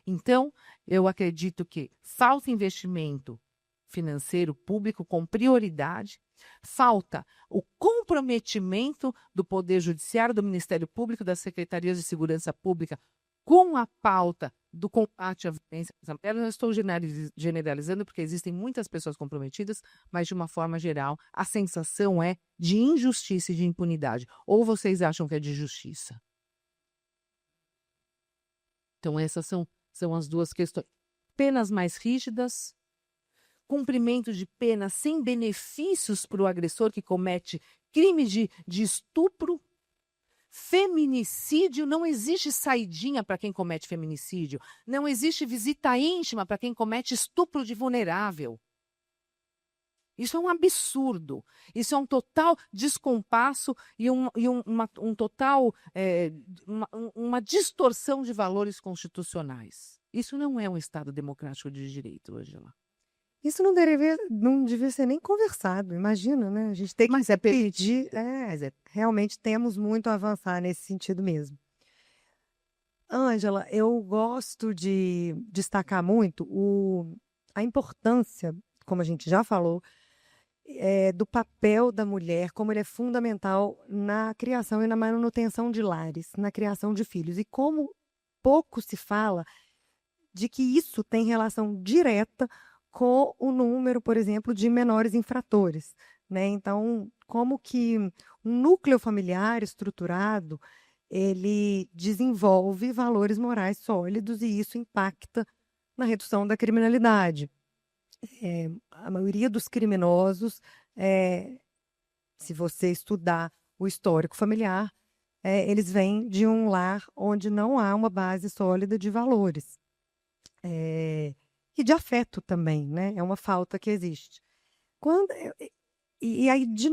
Então, eu acredito que falta investimento financeiro público com prioridade, falta o comprometimento do Poder Judiciário, do Ministério Público, das Secretarias de Segurança Pública com a pauta do combate à violência contra a mulher. Eu não estou generalizando, porque existem muitas pessoas comprometidas, mas, de uma forma geral, a sensação é de injustiça e de impunidade. Ou vocês acham que é de justiça? Então, essas são as duas questões. Penas mais rígidas, cumprimento de pena sem benefícios para o agressor que comete crime de estupro, feminicídio. Não existe saidinha para quem comete feminicídio, não existe visita íntima para quem comete estupro de vulnerável. Isso é um absurdo, isso é um total descompasso e uma distorção de valores constitucionais. Isso não é um Estado democrático de direito, Ângela. Isso não devia ser nem conversado, imagina, né? A gente tem que pedir. Realmente temos muito a avançar nesse sentido mesmo. Ângela, eu gosto de destacar muito a importância, como a gente já falou, do papel da mulher, como ele é fundamental na criação e na manutenção de lares, na criação de filhos. E como pouco se fala de que isso tem relação direta com o número, por exemplo, de menores infratores, né? Então, como que um núcleo familiar estruturado, ele desenvolve valores morais sólidos e isso impacta na redução da criminalidade. A maioria dos criminosos, se você estudar o histórico familiar, eles vêm de um lar onde não há uma base sólida de valores. E de afeto também, né? É uma falta que existe.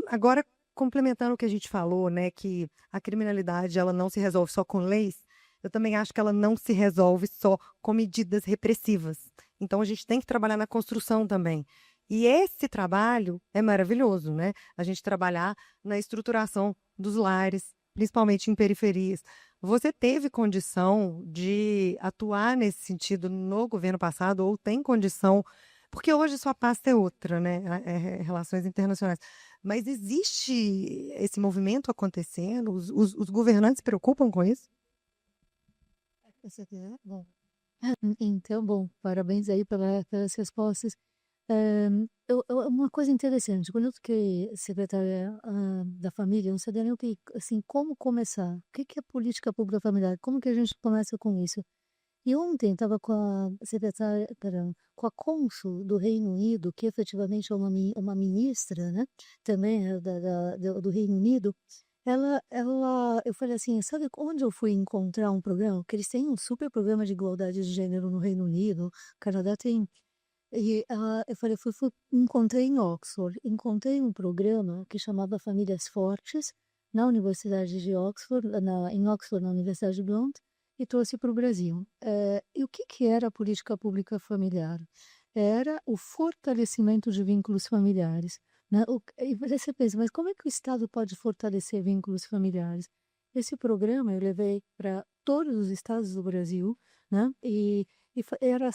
Agora, complementando o que a gente falou, né, que a criminalidade ela não se resolve só com leis, eu também acho que ela não se resolve só com medidas repressivas. Então a gente tem que trabalhar na construção também. E esse trabalho é maravilhoso, né? A gente trabalhar na estruturação dos lares, principalmente em periferias. Você teve condição de atuar nesse sentido no governo passado, ou tem condição, porque hoje sua pasta é outra, né? É relações internacionais. Mas existe esse movimento acontecendo? Os governantes se preocupam com isso? Você quer? Bom. Então, bom, parabéns aí pelas respostas. Uma coisa interessante, quando eu fiquei secretária da família, eu não sabia nem o que, assim, como começar. O que é política pública familiar? Como que a gente começa com isso? E ontem estava com a secretária, perdão, com a cônsul do Reino Unido, que efetivamente é uma ministra, né? Também é do Reino Unido. Eu falei assim, sabe onde eu fui encontrar um programa? Que eles têm um super programa de igualdade de gênero no Reino Unido, o Canadá tem. E eu falei, encontrei em Oxford, encontrei um programa que chamava Famílias Fortes, na Universidade de Oxford, em Oxford, na Universidade de Blount, e trouxe para o Brasil. E o que era a política pública familiar? Era o fortalecimento de vínculos familiares. Né? E você pensa, mas como é que o Estado pode fortalecer vínculos familiares? Esse programa eu levei para todos os estados do Brasil, né? Era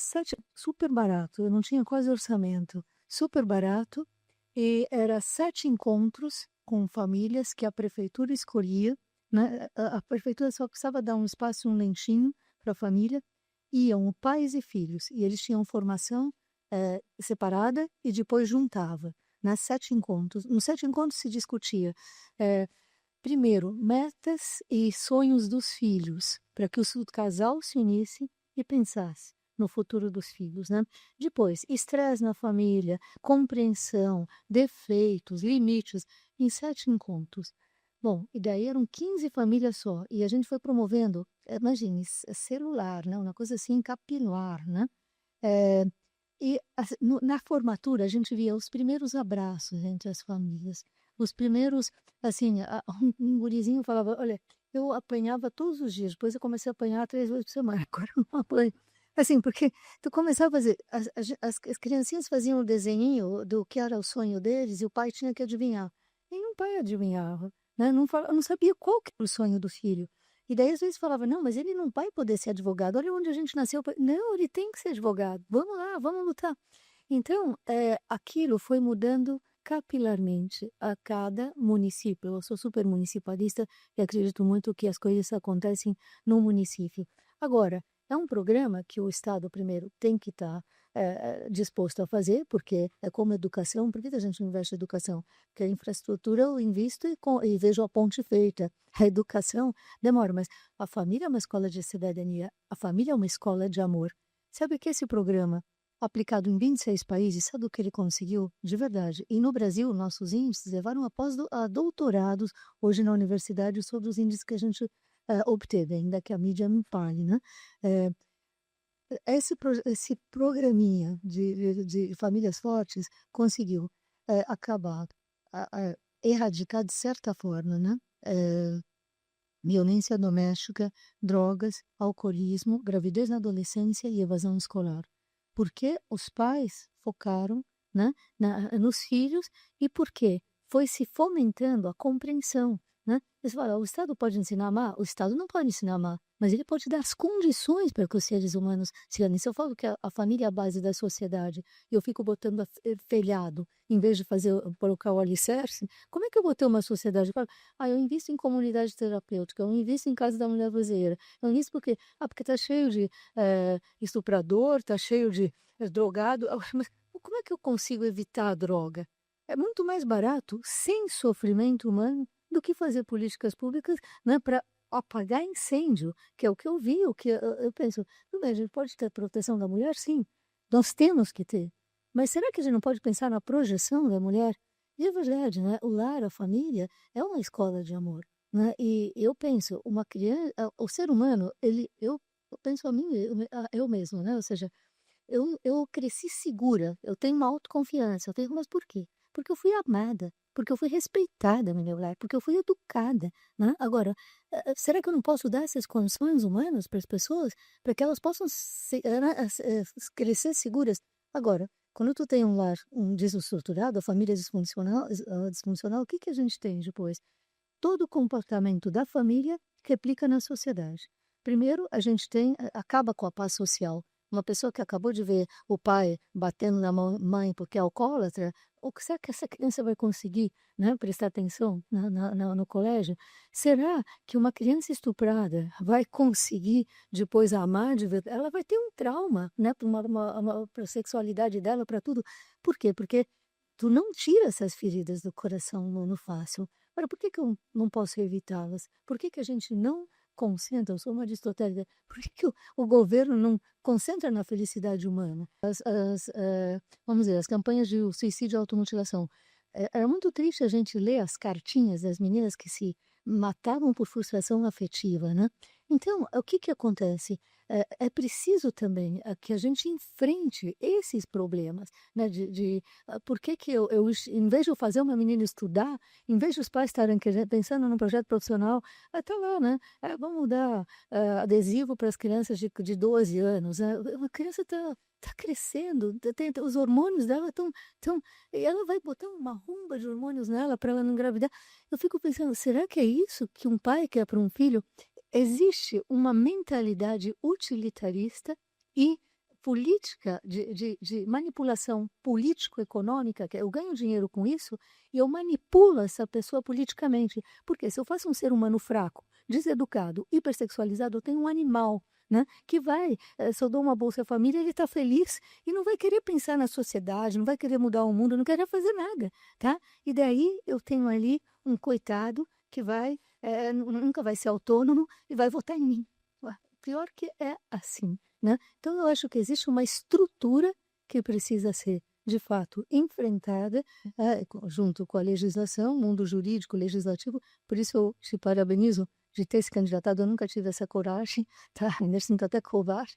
super barato, eu não tinha quase orçamento, super barato, e era 7 encontros com famílias que a prefeitura escolhia, né? A prefeitura só precisava dar um espaço, um lentinho para a família, iam pais e filhos, e eles tinham formação separada e depois juntava, nas 7 encontros. Nos 7 encontros se discutia, primeiro, metas e sonhos dos filhos, para que o casal se unisse e pensasse no futuro dos filhos, né? Depois, estresse na família, compreensão, defeitos, limites, em 7 encontros. Bom, e daí eram 15 famílias só, e a gente foi promovendo, imagine, celular, né? Uma coisa assim, capilar, né? Na formatura, a gente via os primeiros abraços entre as famílias, os primeiros, assim, um gurizinho falava, olha, eu apanhava todos os dias, depois eu comecei a apanhar 3 vezes por semana, agora eu não apanho. Assim, porque tu começava a fazer, as criancinhas faziam o desenho do que era o sonho deles e o pai tinha que adivinhar. Nenhum pai adivinhava, né? Não sabia qual que era o sonho do filho. E daí às vezes falava, não, mas ele não vai poder ser advogado, olha onde a gente nasceu. Não, ele tem que ser advogado, vamos lá, vamos lutar. Então, aquilo foi mudando capilarmente a cada município. Eu sou super municipalista e acredito muito que as coisas acontecem no município. Agora, é um programa que o Estado, primeiro, tem que estar disposto a fazer, porque é como educação. Por que a gente não investe em educação? Porque a infraestrutura eu invisto e vejo a ponte feita. A educação demora, mas a família é uma escola de cidadania, a família é uma escola de amor. Sabe que esse programa, aplicado em 26 países, sabe o que ele conseguiu? De verdade. E no Brasil, nossos índices levaram a doutorados hoje na universidade sobre os índices que a gente obteve, ainda que a mídia me fale, né? Esse programinha de famílias fortes conseguiu acabar, erradicar de certa forma, né? Violência doméstica, drogas, alcoolismo, gravidez na adolescência e evasão escolar. Porque os pais focaram, né, nos filhos e por quê? Foi se fomentando a compreensão. Né? Você fala, o Estado pode ensinar a amar? O Estado não pode ensinar a amar, mas ele pode dar as condições para que os seres humanos se amem. Se eu falo que a família é a base da sociedade e eu fico botando telhado em vez de colocar o alicerce, como é que eu vou ter uma sociedade? Eu falo, eu invisto em comunidade terapêutica, eu invisto em casa da mulher brasileira, eu invisto porque está cheio de estuprador, está cheio de drogado, mas como é que eu consigo evitar a droga? É muito mais barato, sem sofrimento humano, do que fazer políticas públicas, né, para apagar incêndio, que é o que eu vi, o que eu penso. Tudo bem, a gente pode ter proteção da mulher, sim, nós temos que ter. Mas será que a gente não pode pensar na projeção da mulher? E é verdade, né? O lar, a família, é uma escola de amor. Né? E eu penso, uma criança, o ser humano, eu penso a mim, eu mesmo, né? Ou seja, eu cresci segura, eu tenho uma autoconfiança, mas por quê? porque eu fui amada, porque eu fui respeitada no meu lar, porque eu fui educada, né? Agora, será que eu não posso dar essas condições humanas para as pessoas, para que elas possam crescer seguras? Agora, quando tu tem um lar desestruturado, a família disfuncional, o que que a gente tem depois? Todo o comportamento da família replica na sociedade. Primeiro, a gente acaba com a paz social. Uma pessoa que acabou de ver o pai batendo na mãe porque é alcoólatra, o que será que essa criança vai conseguir, né, prestar atenção no colégio? Será que uma criança estuprada vai conseguir depois amar de verdade? Ela vai ter um trauma, né, para a sexualidade dela, para tudo. Por quê? Porque tu não tira essas feridas do coração humano fácil. Agora, por que que eu não posso evitá-las? Por que que a gente não concentra? Eu sou uma aristotélica. Por que que o governo não concentra na felicidade humana? Vamos dizer, as campanhas de suicídio e automutilação. Era muito triste a gente ler as cartinhas das meninas que se matavam por frustração afetiva, né? Então, o que que acontece? É preciso também que a gente enfrente esses problemas, né? Por que que em vez de eu fazer uma menina estudar, em vez de os pais estarem pensando num projeto profissional, tá lá, né? Vamos dar adesivo para as crianças de 12 anos. Uma criança está crescendo, os hormônios dela estão. E ela vai botar uma rumba de hormônios nela para ela não engravidar. Eu fico pensando, será que é isso que um pai quer para um filho? Existe uma mentalidade utilitarista e política de manipulação político-econômica, que eu ganho dinheiro com isso e eu manipulo essa pessoa politicamente. Porque se eu faço um ser humano fraco, deseducado, hipersexualizado, eu tenho um animal, né, que vai, se eu dou uma Bolsa Família, ele está feliz e não vai querer pensar na sociedade, não vai querer mudar o mundo, não quer fazer nada, tá? E daí eu tenho ali um coitado que nunca vai ser autônomo e vai votar em mim. Pior que é assim, né? Então eu acho que existe uma estrutura que precisa ser, de fato, enfrentada junto com a legislação, mundo jurídico, legislativo. Por isso eu te parabenizo de ter se candidatado. Eu nunca tive essa coragem, tá? Ainda sinto até covarde.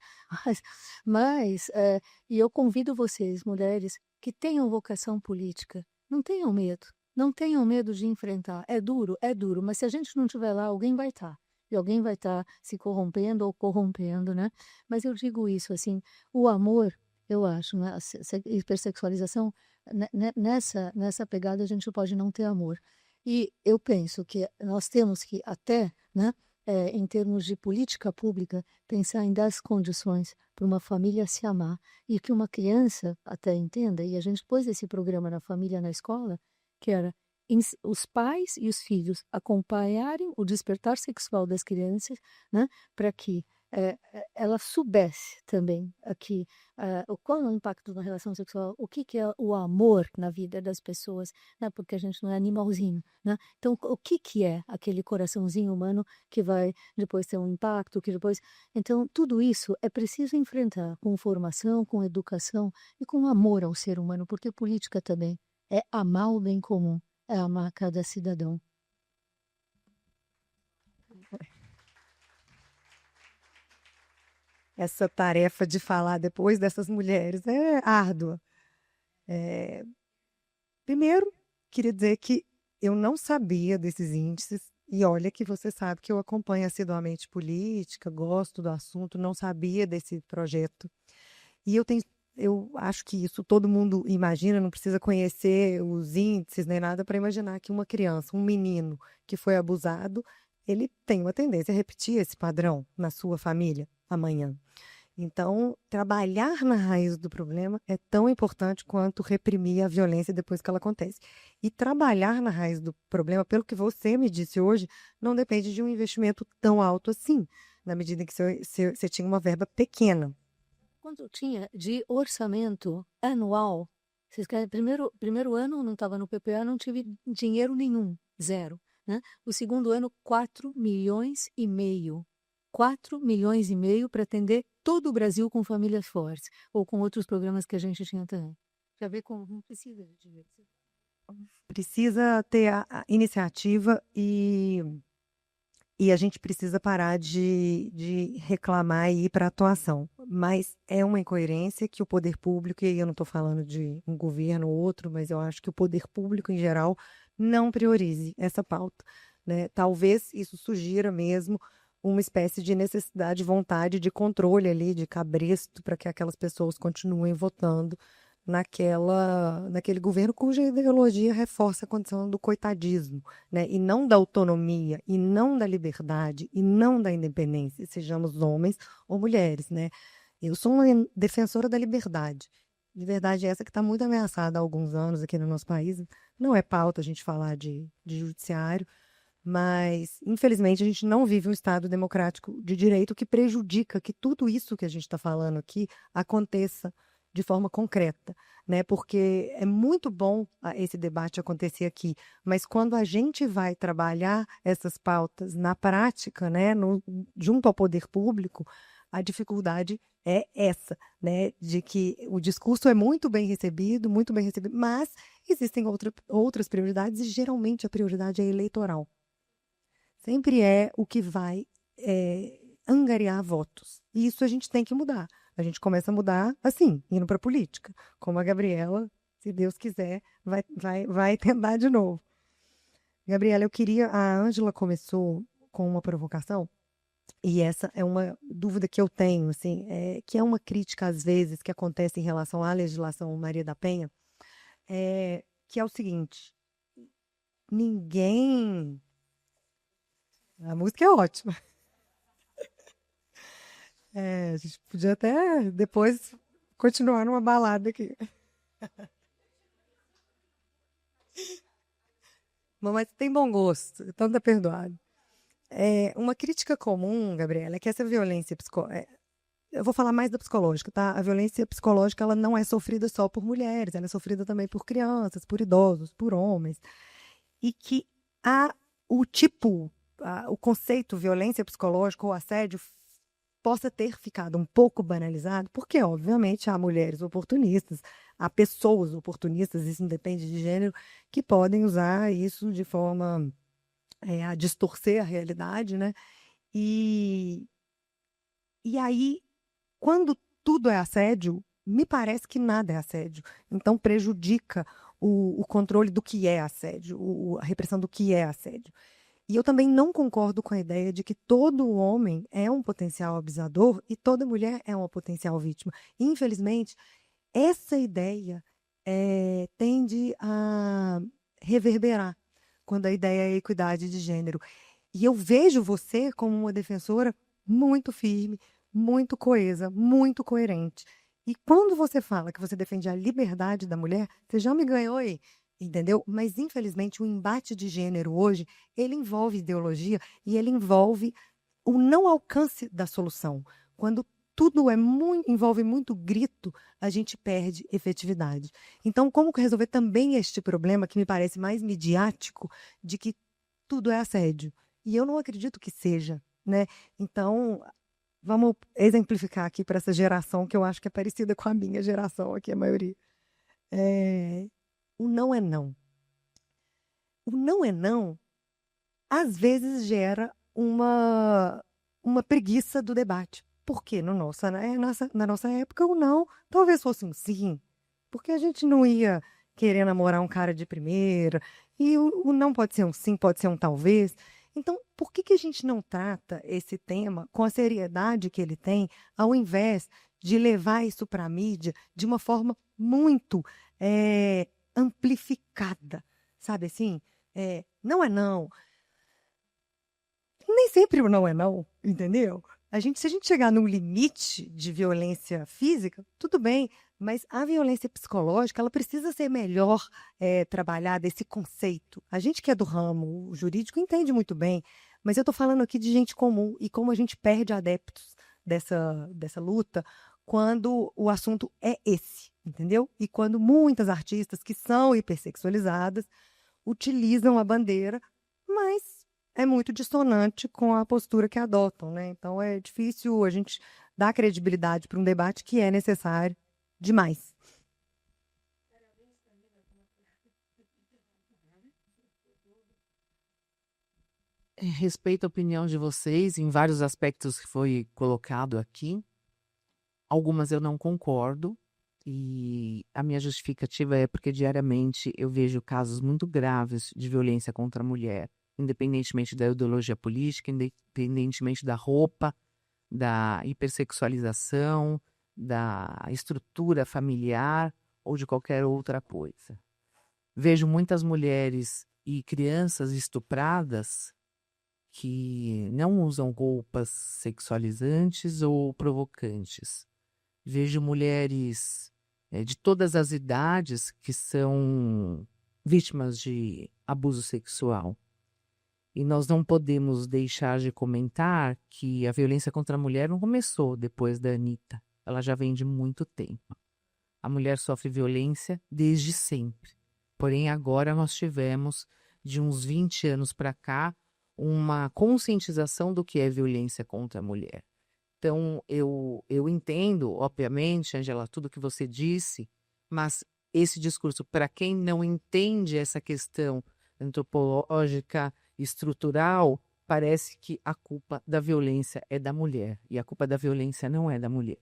E eu convido vocês, mulheres, que tenham vocação política, não tenham medo. Não tenham medo de enfrentar. É duro, mas se a gente não estiver lá, alguém vai estar. E alguém vai estar se corrompendo ou corrompendo, né? Mas eu digo isso, assim, o amor, eu acho, né? A hipersexualização, nessa pegada a gente pode não ter amor. E eu penso que nós temos que até, né, em termos de política pública, pensar em dar as condições para uma família se amar. E que uma criança até entenda, e a gente pôs esse programa na família, na escola, que era os pais e os filhos acompanharem o despertar sexual das crianças, né, para que ela soubesse também qual é o impacto na relação sexual, o que é o amor na vida das pessoas, né, porque a gente não é animalzinho, né? Então, o que é aquele coraçãozinho humano que vai depois ter um impacto, Então, tudo isso é preciso enfrentar com formação, com educação e com amor ao ser humano, porque política também é amar o bem comum, é amar cada cidadão. Essa tarefa de falar depois dessas mulheres é árdua. Primeiro, queria dizer que eu não sabia desses índices, e olha que você sabe que eu acompanho assiduamente política, gosto do assunto, não sabia desse projeto. E eu acho que isso todo mundo imagina, não precisa conhecer os índices nem nada para imaginar que uma criança, um menino que foi abusado, ele tem uma tendência a repetir esse padrão na sua família amanhã. Então, trabalhar na raiz do problema é tão importante quanto reprimir a violência depois que ela acontece. E trabalhar na raiz do problema, pelo que você me disse hoje, não depende de um investimento tão alto assim, na medida em que você tinha uma verba pequena. Quanto eu tinha de orçamento anual, primeiro ano não estava no PPA, não tive dinheiro nenhum, zero, né? O segundo ano, 4 milhões e meio. 4 milhões e meio para atender todo o Brasil com famílias fortes, ou com outros programas que a gente tinha também. Já vê como não precisa de dinheiro. Precisa ter a iniciativa e E a gente precisa parar de reclamar e ir para a atuação. Mas é uma incoerência que o poder público, e aí eu não estou falando de um governo ou outro, mas eu acho que o poder público, em geral, não priorize essa pauta, né? Talvez isso sugira mesmo uma espécie de necessidade, vontade de controle ali, de cabresto, para que aquelas pessoas continuem votando naquele governo cuja ideologia reforça a condição do coitadismo, né? E não da autonomia, e não da liberdade, e não da independência, sejamos homens ou mulheres, né? Eu sou uma defensora da liberdade. Liberdade essa que está muito ameaçada há alguns anos aqui no nosso país. Não é pauta a gente falar de judiciário, mas, infelizmente, a gente não vive um Estado democrático de direito que prejudica que tudo isso que a gente está falando aqui aconteça de forma concreta, né? Porque é muito bom esse debate acontecer aqui, mas quando a gente vai trabalhar essas pautas na prática, né, junto ao poder público, a dificuldade é essa, né? De que o discurso é muito bem recebido, mas existem outras prioridades e geralmente a prioridade é eleitoral. Sempre é o que vai angariar votos. E isso a gente tem que mudar. A gente começa a mudar assim, indo para a política. Como a Gabriela, se Deus quiser, vai tentar de novo. Gabriela, a Ângela começou com uma provocação, e essa é uma dúvida que eu tenho, assim, que é uma crítica, às vezes, que acontece em relação à legislação Maria da Penha, que é o seguinte: ninguém. A música é ótima. A gente podia até depois continuar numa balada aqui. Mas tem bom gosto, então tá perdoado. Uma crítica comum, Gabriela, é que essa violência eu vou falar mais da psicológica, tá? A violência psicológica, ela não é sofrida só por mulheres, ela é sofrida também por crianças, por idosos, por homens. E que o conceito violência psicológica ou assédio possa ter ficado um pouco banalizado, porque, obviamente, há mulheres oportunistas, há pessoas oportunistas, isso não depende de gênero, que podem usar isso de forma a distorcer a realidade, né? E aí, quando tudo é assédio, me parece que nada é assédio. Então, prejudica o controle do que é assédio, a repressão do que é assédio. E eu também não concordo com a ideia de que todo homem é um potencial abusador e toda mulher é uma potencial vítima. Infelizmente, essa ideia tende a reverberar quando a ideia é equidade de gênero. E eu vejo você como uma defensora muito firme, muito coesa, muito coerente. E quando você fala que você defende a liberdade da mulher, você já me ganhou aí, entendeu? Mas, infelizmente, o embate de gênero hoje, ele envolve ideologia e ele envolve o não alcance da solução. Quando tudo envolve muito grito, a gente perde efetividade. Então, como resolver também este problema, que me parece mais midiático, de que tudo é assédio? E eu não acredito que seja, né? Então, vamos exemplificar aqui para essa geração, que eu acho que é parecida com a minha geração aqui, a maioria. O não é não. O não é não, às vezes gera uma preguiça do debate. Porque na nossa época o não talvez fosse um sim, porque a gente não ia querer namorar um cara de primeira, e o não pode ser um sim, pode ser um talvez. Então, por que a gente não trata esse tema com a seriedade que ele tem, ao invés de levar isso para a mídia de uma forma muito amplificada, sabe assim? Não é não. Nem sempre o não é não, entendeu? Se a gente chegar num limite de violência física, tudo bem, mas a violência psicológica, ela precisa ser melhor trabalhada, esse conceito. A gente que é do ramo jurídico entende muito bem, mas eu estou falando aqui de gente comum e como a gente perde adeptos dessa luta quando o assunto é esse, entendeu? E quando muitas artistas que são hipersexualizadas utilizam a bandeira, mas é muito dissonante com a postura que adotam, né? Então é difícil a gente dar credibilidade para um debate que é necessário demais. respeito a opinião de vocês em vários aspectos que foi colocado aqui. Algumas eu não concordo. E a minha justificativa é porque diariamente eu vejo casos muito graves de violência contra a mulher, independentemente da ideologia política, independentemente da roupa, da hipersexualização, da estrutura familiar ou de qualquer outra coisa. Vejo muitas mulheres e crianças estupradas que não usam roupas sexualizantes ou provocantes. Vejo mulheres de todas as idades que são vítimas de abuso sexual. E nós não podemos deixar de comentar que a violência contra a mulher não começou depois da Anitta. Ela já vem de muito tempo. A mulher sofre violência desde sempre. Porém, agora nós tivemos, de uns 20 anos para cá, uma conscientização do que é violência contra a mulher. Então, eu entendo, obviamente, Angela, tudo que você disse, mas esse discurso, para quem não entende essa questão antropológica, estrutural, parece que a culpa da violência é da mulher. E a culpa da violência não é da mulher.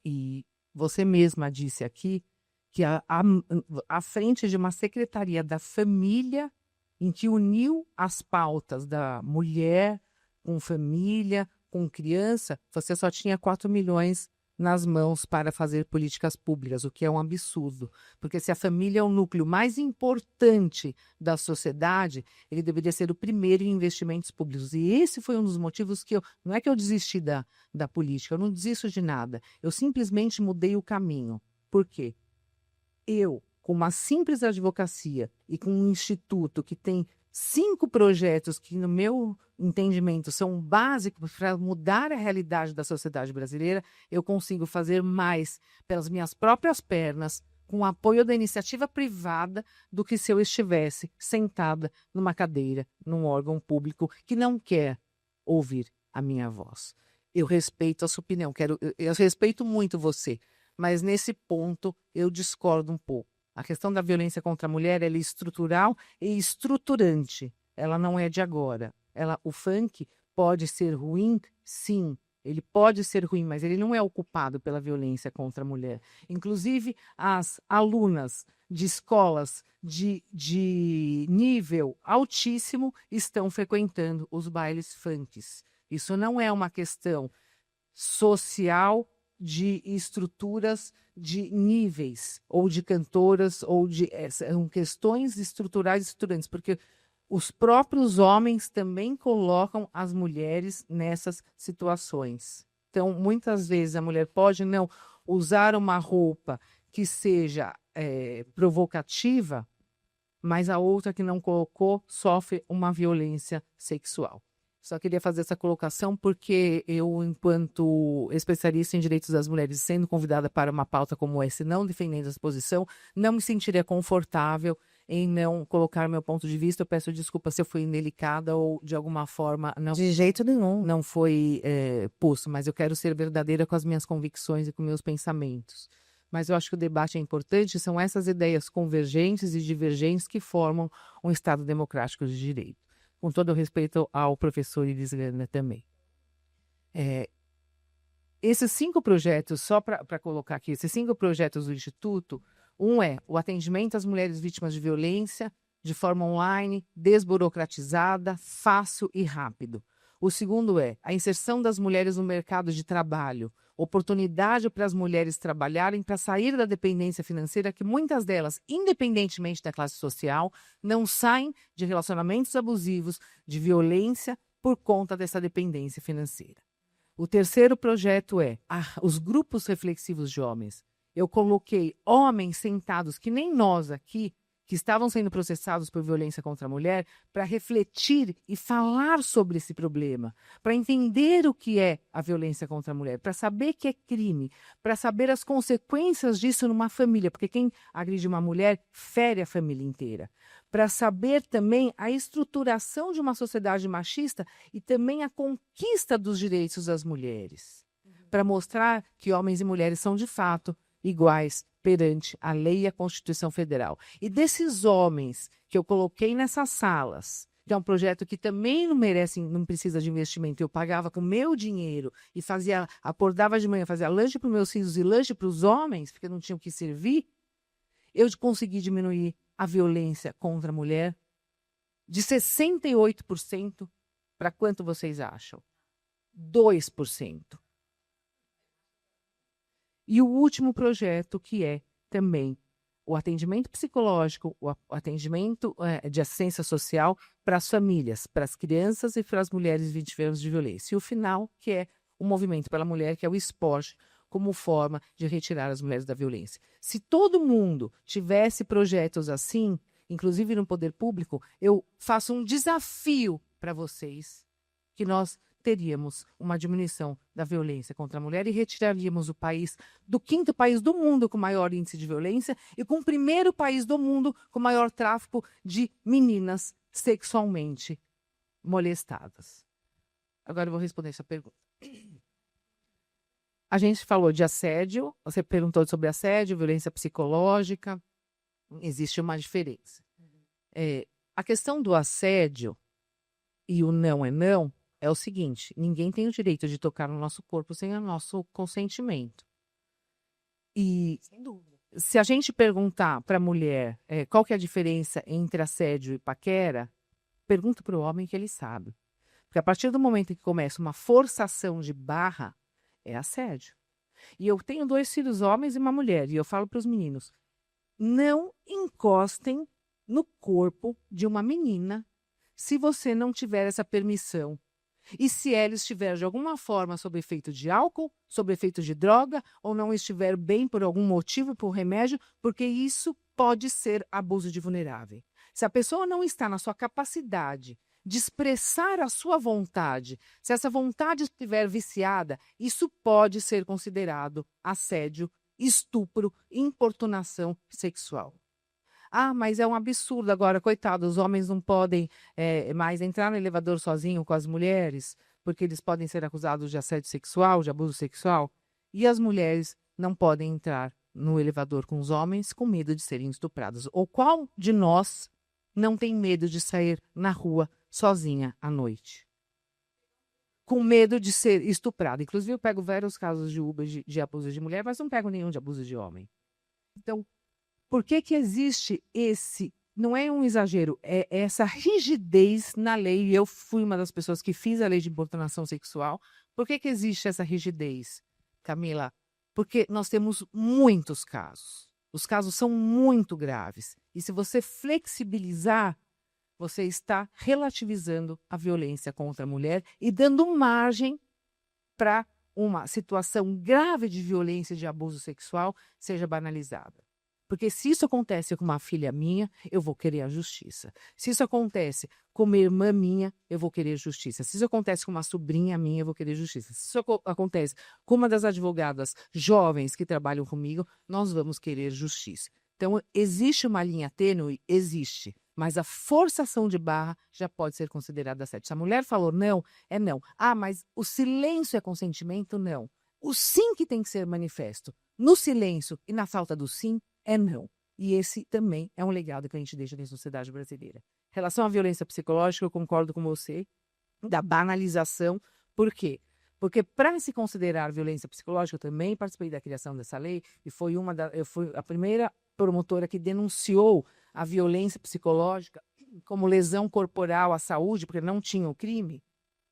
E você mesma disse aqui que à frente de uma secretaria da família, em que uniu as pautas da mulher com família, com criança, você só tinha 4 milhões nas mãos para fazer políticas públicas, o que é um absurdo. Porque se a família é o núcleo mais importante da sociedade, ele deveria ser o primeiro em investimentos públicos. E esse foi um dos motivos que não é que eu desisti da política, eu não desisto de nada. Eu simplesmente mudei o caminho. Por quê? Eu, com uma simples advocacia e com um instituto que tem 5 projetos que, no meu entendimento, são básicos para mudar a realidade da sociedade brasileira, eu consigo fazer mais pelas minhas próprias pernas, com o apoio da iniciativa privada, do que se eu estivesse sentada numa cadeira, num órgão público que não quer ouvir a minha voz. Eu respeito a sua opinião, eu respeito muito você, mas nesse ponto eu discordo um pouco. A questão da violência contra a mulher ela é estrutural e estruturante. Ela não é de agora. O funk pode ser ruim, sim. Ele pode ser ruim, mas ele não é o culpado pela violência contra a mulher. Inclusive, as alunas de escolas de nível altíssimo estão frequentando os bailes funks. Isso não é uma questão social de estruturas de níveis, ou de cantoras, são questões estruturais e estruturantes, porque os próprios homens também colocam as mulheres nessas situações. Então, muitas vezes a mulher pode não usar uma roupa que seja provocativa, mas a outra que não colocou sofre uma violência sexual. Só queria fazer essa colocação porque eu, enquanto especialista em direitos das mulheres, sendo convidada para uma pauta como essa e não defendendo essa posição, não me sentiria confortável em não colocar meu ponto de vista. Eu peço desculpa se eu fui indelicada ou de alguma forma De jeito nenhum. não foi posto, mas eu quero ser verdadeira com as minhas convicções e com meus pensamentos. Mas eu acho que o debate é importante, são essas ideias convergentes e divergentes que formam um Estado democrático de direito. Com todo o respeito ao professor Iris Gana também. Esses 5 projetos, só para colocar aqui, esses 5 projetos do Instituto, um é o atendimento às mulheres vítimas de violência de forma online, desburocratizada, fácil e rápido. O segundo é a inserção das mulheres no mercado de trabalho, oportunidade para as mulheres trabalharem para sair da dependência financeira, que muitas delas, independentemente da classe social, não saem de relacionamentos abusivos, de violência, por conta dessa dependência financeira. O terceiro projeto é os grupos reflexivos de homens. Eu coloquei homens sentados, que nem nós aqui, que estavam sendo processados por violência contra a mulher, para refletir e falar sobre esse problema, para entender o que é a violência contra a mulher, para saber que é crime, para saber as consequências disso numa família, porque quem agride uma mulher fere a família inteira, para saber também a estruturação de uma sociedade machista e também a conquista dos direitos das mulheres, para mostrar que homens e mulheres são de fato iguais perante a lei e a Constituição Federal. E desses homens que eu coloquei nessas salas, que é um projeto que também não precisa de investimento. Eu pagava com meu dinheiro e acordava de manhã, fazia lanche para os meus filhos e lanche para os homens, porque não tinham que servir. Eu consegui diminuir a violência contra a mulher de 68% para quanto vocês acham? 2%. E o último projeto, que é também o atendimento psicológico, o atendimento de assistência social para as famílias, para as crianças e para as mulheres vítimas de violência. E o final, que é o movimento pela mulher, que é o esporte, como forma de retirar as mulheres da violência. Se todo mundo tivesse projetos assim, inclusive no poder público, eu faço um desafio para vocês, que nós teríamos uma diminuição da violência contra a mulher e retiraríamos o país do 5º país do mundo com maior índice de violência e com o 1º país do mundo com maior tráfico de meninas sexualmente molestadas. Agora eu vou responder essa pergunta. A gente falou de assédio, você perguntou sobre assédio, violência psicológica, existe uma diferença. A questão do assédio e o não é o seguinte: ninguém tem o direito de tocar no nosso corpo sem o nosso consentimento. E se a gente perguntar para a mulher qual que é a diferença entre assédio e paquera, pergunta para o homem que ele sabe. Porque a partir do momento que começa uma forçação de barra, é assédio. E eu tenho 2 filhos homens e uma mulher, e eu falo para os meninos: não encostem no corpo de uma menina se você não tiver essa permissão. E se ela estiver de alguma forma sob efeito de álcool, sob efeito de droga, ou não estiver bem por algum motivo, por remédio, porque isso pode ser abuso de vulnerável. Se a pessoa não está na sua capacidade de expressar a sua vontade, se essa vontade estiver viciada, isso pode ser considerado assédio, estupro, importunação sexual. Ah, mas é um absurdo agora, coitado, os homens não podem mais entrar no elevador sozinho com as mulheres, porque eles podem ser acusados de assédio sexual, de abuso sexual, e as mulheres não podem entrar no elevador com os homens com medo de serem estupradas. Ou qual de nós não tem medo de sair na rua sozinha à noite? Com medo de ser estuprada. Inclusive, eu pego vários casos de Uber de abuso de mulher, mas não pego nenhum de abuso de homem. Então, por que existe esse... Não é um exagero, é essa rigidez na lei. Eu fui uma das pessoas que fiz a lei de importunação sexual. Por que existe essa rigidez, Camila? Porque nós temos muitos casos. Os casos são muito graves. E se você flexibilizar, você está relativizando a violência contra a mulher e dando margem para uma situação grave de violência e de abuso sexual seja banalizada. Porque se isso acontece com uma filha minha, eu vou querer a justiça. Se isso acontece com uma irmã minha, eu vou querer justiça. Se isso acontece com uma sobrinha minha, eu vou querer justiça. Se isso acontece com uma das advogadas jovens que trabalham comigo, nós vamos querer justiça. Então, existe uma linha tênue? Existe. Mas a forçação de barra já pode ser considerada assédio. Se a mulher falou não, é não. Ah, mas o silêncio é consentimento? Não. O sim que tem que ser manifesto. No silêncio e na falta do sim, é não. E esse também é um legado que a gente deixa na sociedade brasileira. Em relação à violência psicológica, eu concordo com você, da banalização. Por quê? Porque para se considerar violência psicológica, eu também participei da criação dessa lei e eu fui a primeira promotora que denunciou a violência psicológica como lesão corporal à saúde, porque não tinha o crime.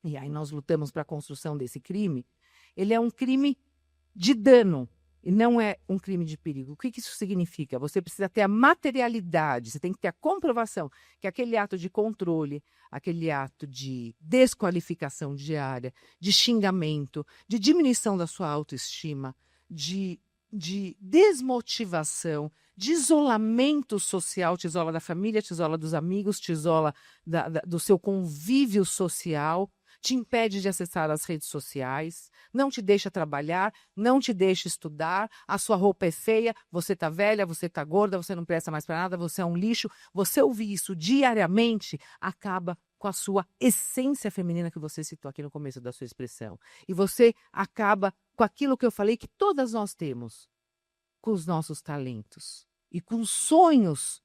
E aí nós lutamos para a construção desse crime. Ele é um crime de dano. E não é um crime de perigo. O que isso significa? Você precisa ter a materialidade, você tem que ter a comprovação que aquele ato de controle, aquele ato de desqualificação diária, de xingamento, de diminuição da sua autoestima, de desmotivação, de isolamento social, te isola da família, te isola dos amigos, te isola do seu convívio social, te impede de acessar as redes sociais, não te deixa trabalhar, não te deixa estudar, a sua roupa é feia, você está velha, você está gorda, você não presta mais para nada, você é um lixo. Você ouvir isso diariamente acaba com a sua essência feminina que você citou aqui no começo da sua expressão. E você acaba com aquilo que eu falei que todas nós temos, com os nossos talentos e com sonhos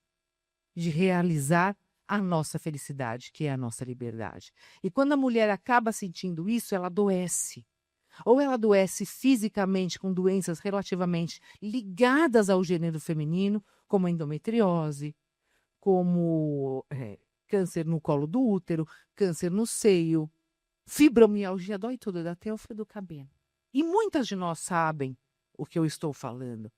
de realizar a nossa felicidade, que é a nossa liberdade. E quando a mulher acaba sentindo isso, ela adoece. Ou ela adoece fisicamente com doenças relativamente ligadas ao gênero feminino, como endometriose, como câncer no colo do útero, câncer no seio, fibromialgia, dói tudo, dá até o fio do cabelo. E muitas de nós sabem o que eu estou falando,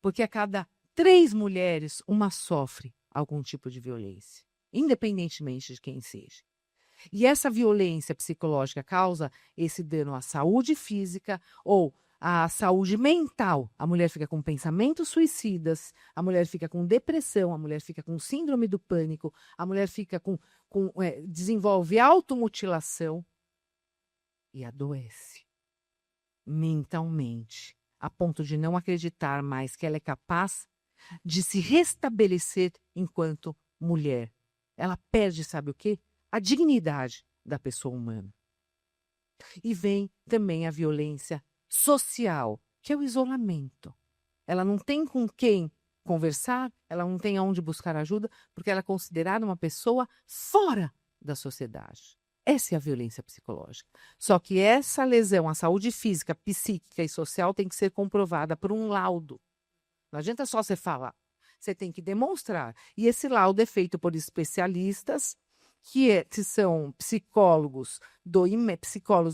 porque a cada 3 mulheres, uma sofre algum tipo de violência, independentemente de quem seja. E essa violência psicológica causa esse dano à saúde física ou à saúde mental. A mulher fica com pensamentos suicidas, a mulher fica com depressão, a mulher fica com síndrome do pânico, a mulher fica desenvolve automutilação e adoece mentalmente, a ponto de não acreditar mais que ela é capaz de se restabelecer enquanto mulher. Ela perde, sabe o quê? A dignidade da pessoa humana. E vem também a violência social, que é o isolamento. Ela não tem com quem conversar, ela não tem aonde buscar ajuda, porque ela é considerada uma pessoa fora da sociedade. Essa é a violência psicológica. Só que essa lesão à saúde física, psíquica e social tem que ser comprovada por um laudo. Não adianta só você falar. Você tem que demonstrar. E esse laudo é feito por especialistas que são psicólogos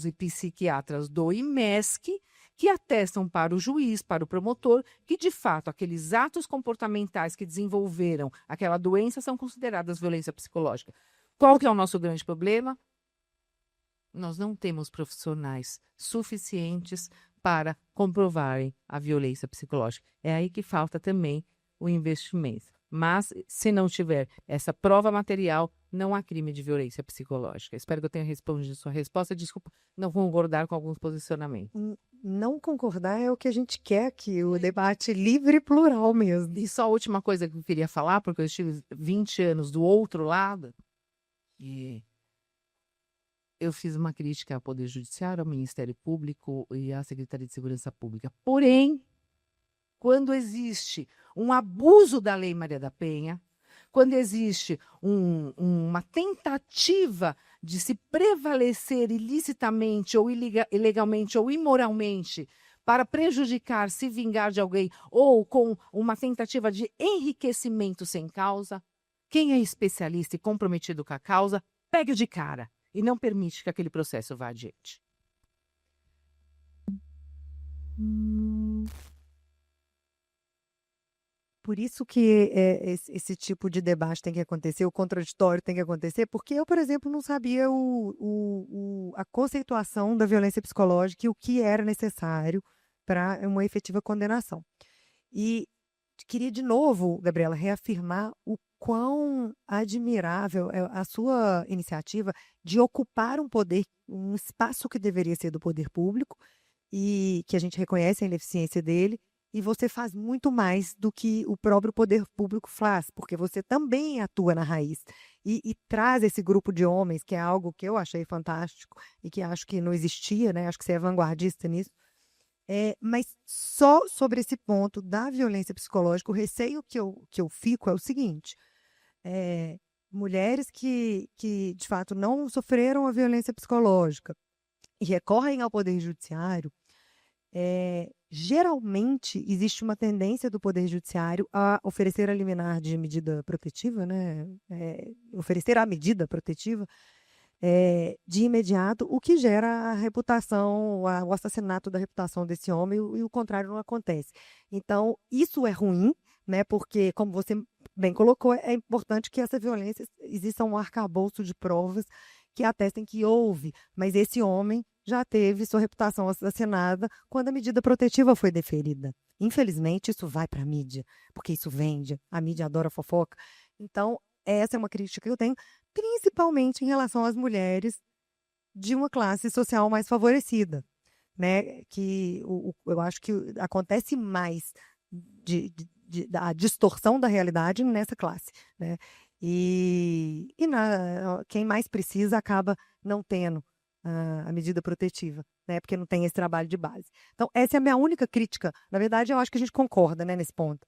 e psiquiatras do IMESC, que atestam para o juiz, para o promotor, que de fato aqueles atos comportamentais que desenvolveram aquela doença são consideradas violência psicológica. Qual que é o nosso grande problema? Nós não temos profissionais suficientes para comprovarem a violência psicológica. É aí que falta também o investimento. Mas, se não tiver essa prova material, não há crime de violência psicológica. Espero que eu tenha respondido a sua resposta. Desculpa não concordar com alguns posicionamentos. Não concordar é o que a gente quer aqui, o debate livre e plural mesmo. E só a última coisa que eu queria falar, porque eu estive 20 anos do outro lado, e eu fiz uma crítica ao Poder Judiciário, ao Ministério Público e à Secretaria de Segurança Pública. Porém, quando existe um abuso da Lei Maria da Penha, quando existe uma tentativa de se prevalecer ilicitamente ou ilegalmente ou imoralmente para prejudicar, se vingar de alguém, ou com uma tentativa de enriquecimento sem causa, quem é especialista e comprometido com a causa, pega de cara e não permite que aquele processo vá adiante. Por isso que esse tipo de debate tem que acontecer, o contraditório tem que acontecer, porque eu, por exemplo, não sabia a conceituação da violência psicológica e o que era necessário para uma efetiva condenação. E queria, de novo, Gabriela, reafirmar o quão admirável é a sua iniciativa de ocupar um espaço que deveria ser do poder público e que a gente reconhece a ineficiência dele, e você faz muito mais do que o próprio poder público faz, porque você também atua na raiz e traz esse grupo de homens, que é algo que eu achei fantástico e que acho que não existia, né? Acho que você é vanguardista nisso. Mas só sobre esse ponto da violência psicológica, o receio que eu fico é o seguinte: mulheres que de fato não sofreram a violência psicológica e recorrem ao Poder Judiciário, geralmente existe uma tendência do Poder Judiciário a oferecer a liminar de medida protetiva, né? Oferecer a medida protetiva de imediato, o que gera a reputação, o assassinato da reputação desse homem, e o contrário não acontece. Então, isso é ruim, né? Porque, como você bem colocou, é importante que essa violência exista um arcabouço de provas que atestem que houve, mas esse homem já teve sua reputação assassinada quando a medida protetiva foi deferida. Infelizmente, isso vai para a mídia, porque isso vende, a mídia adora fofoca. Então, essa é uma crítica que eu tenho, principalmente em relação às mulheres de uma classe social mais favorecida, né? Que eu acho que acontece mais da distorção da realidade nessa classe, né? E quem mais precisa acaba não tendo a medida protetiva, né? Porque não tem esse trabalho de base. Então, essa é a minha única crítica. Na verdade, eu acho que a gente concorda, né, nesse ponto.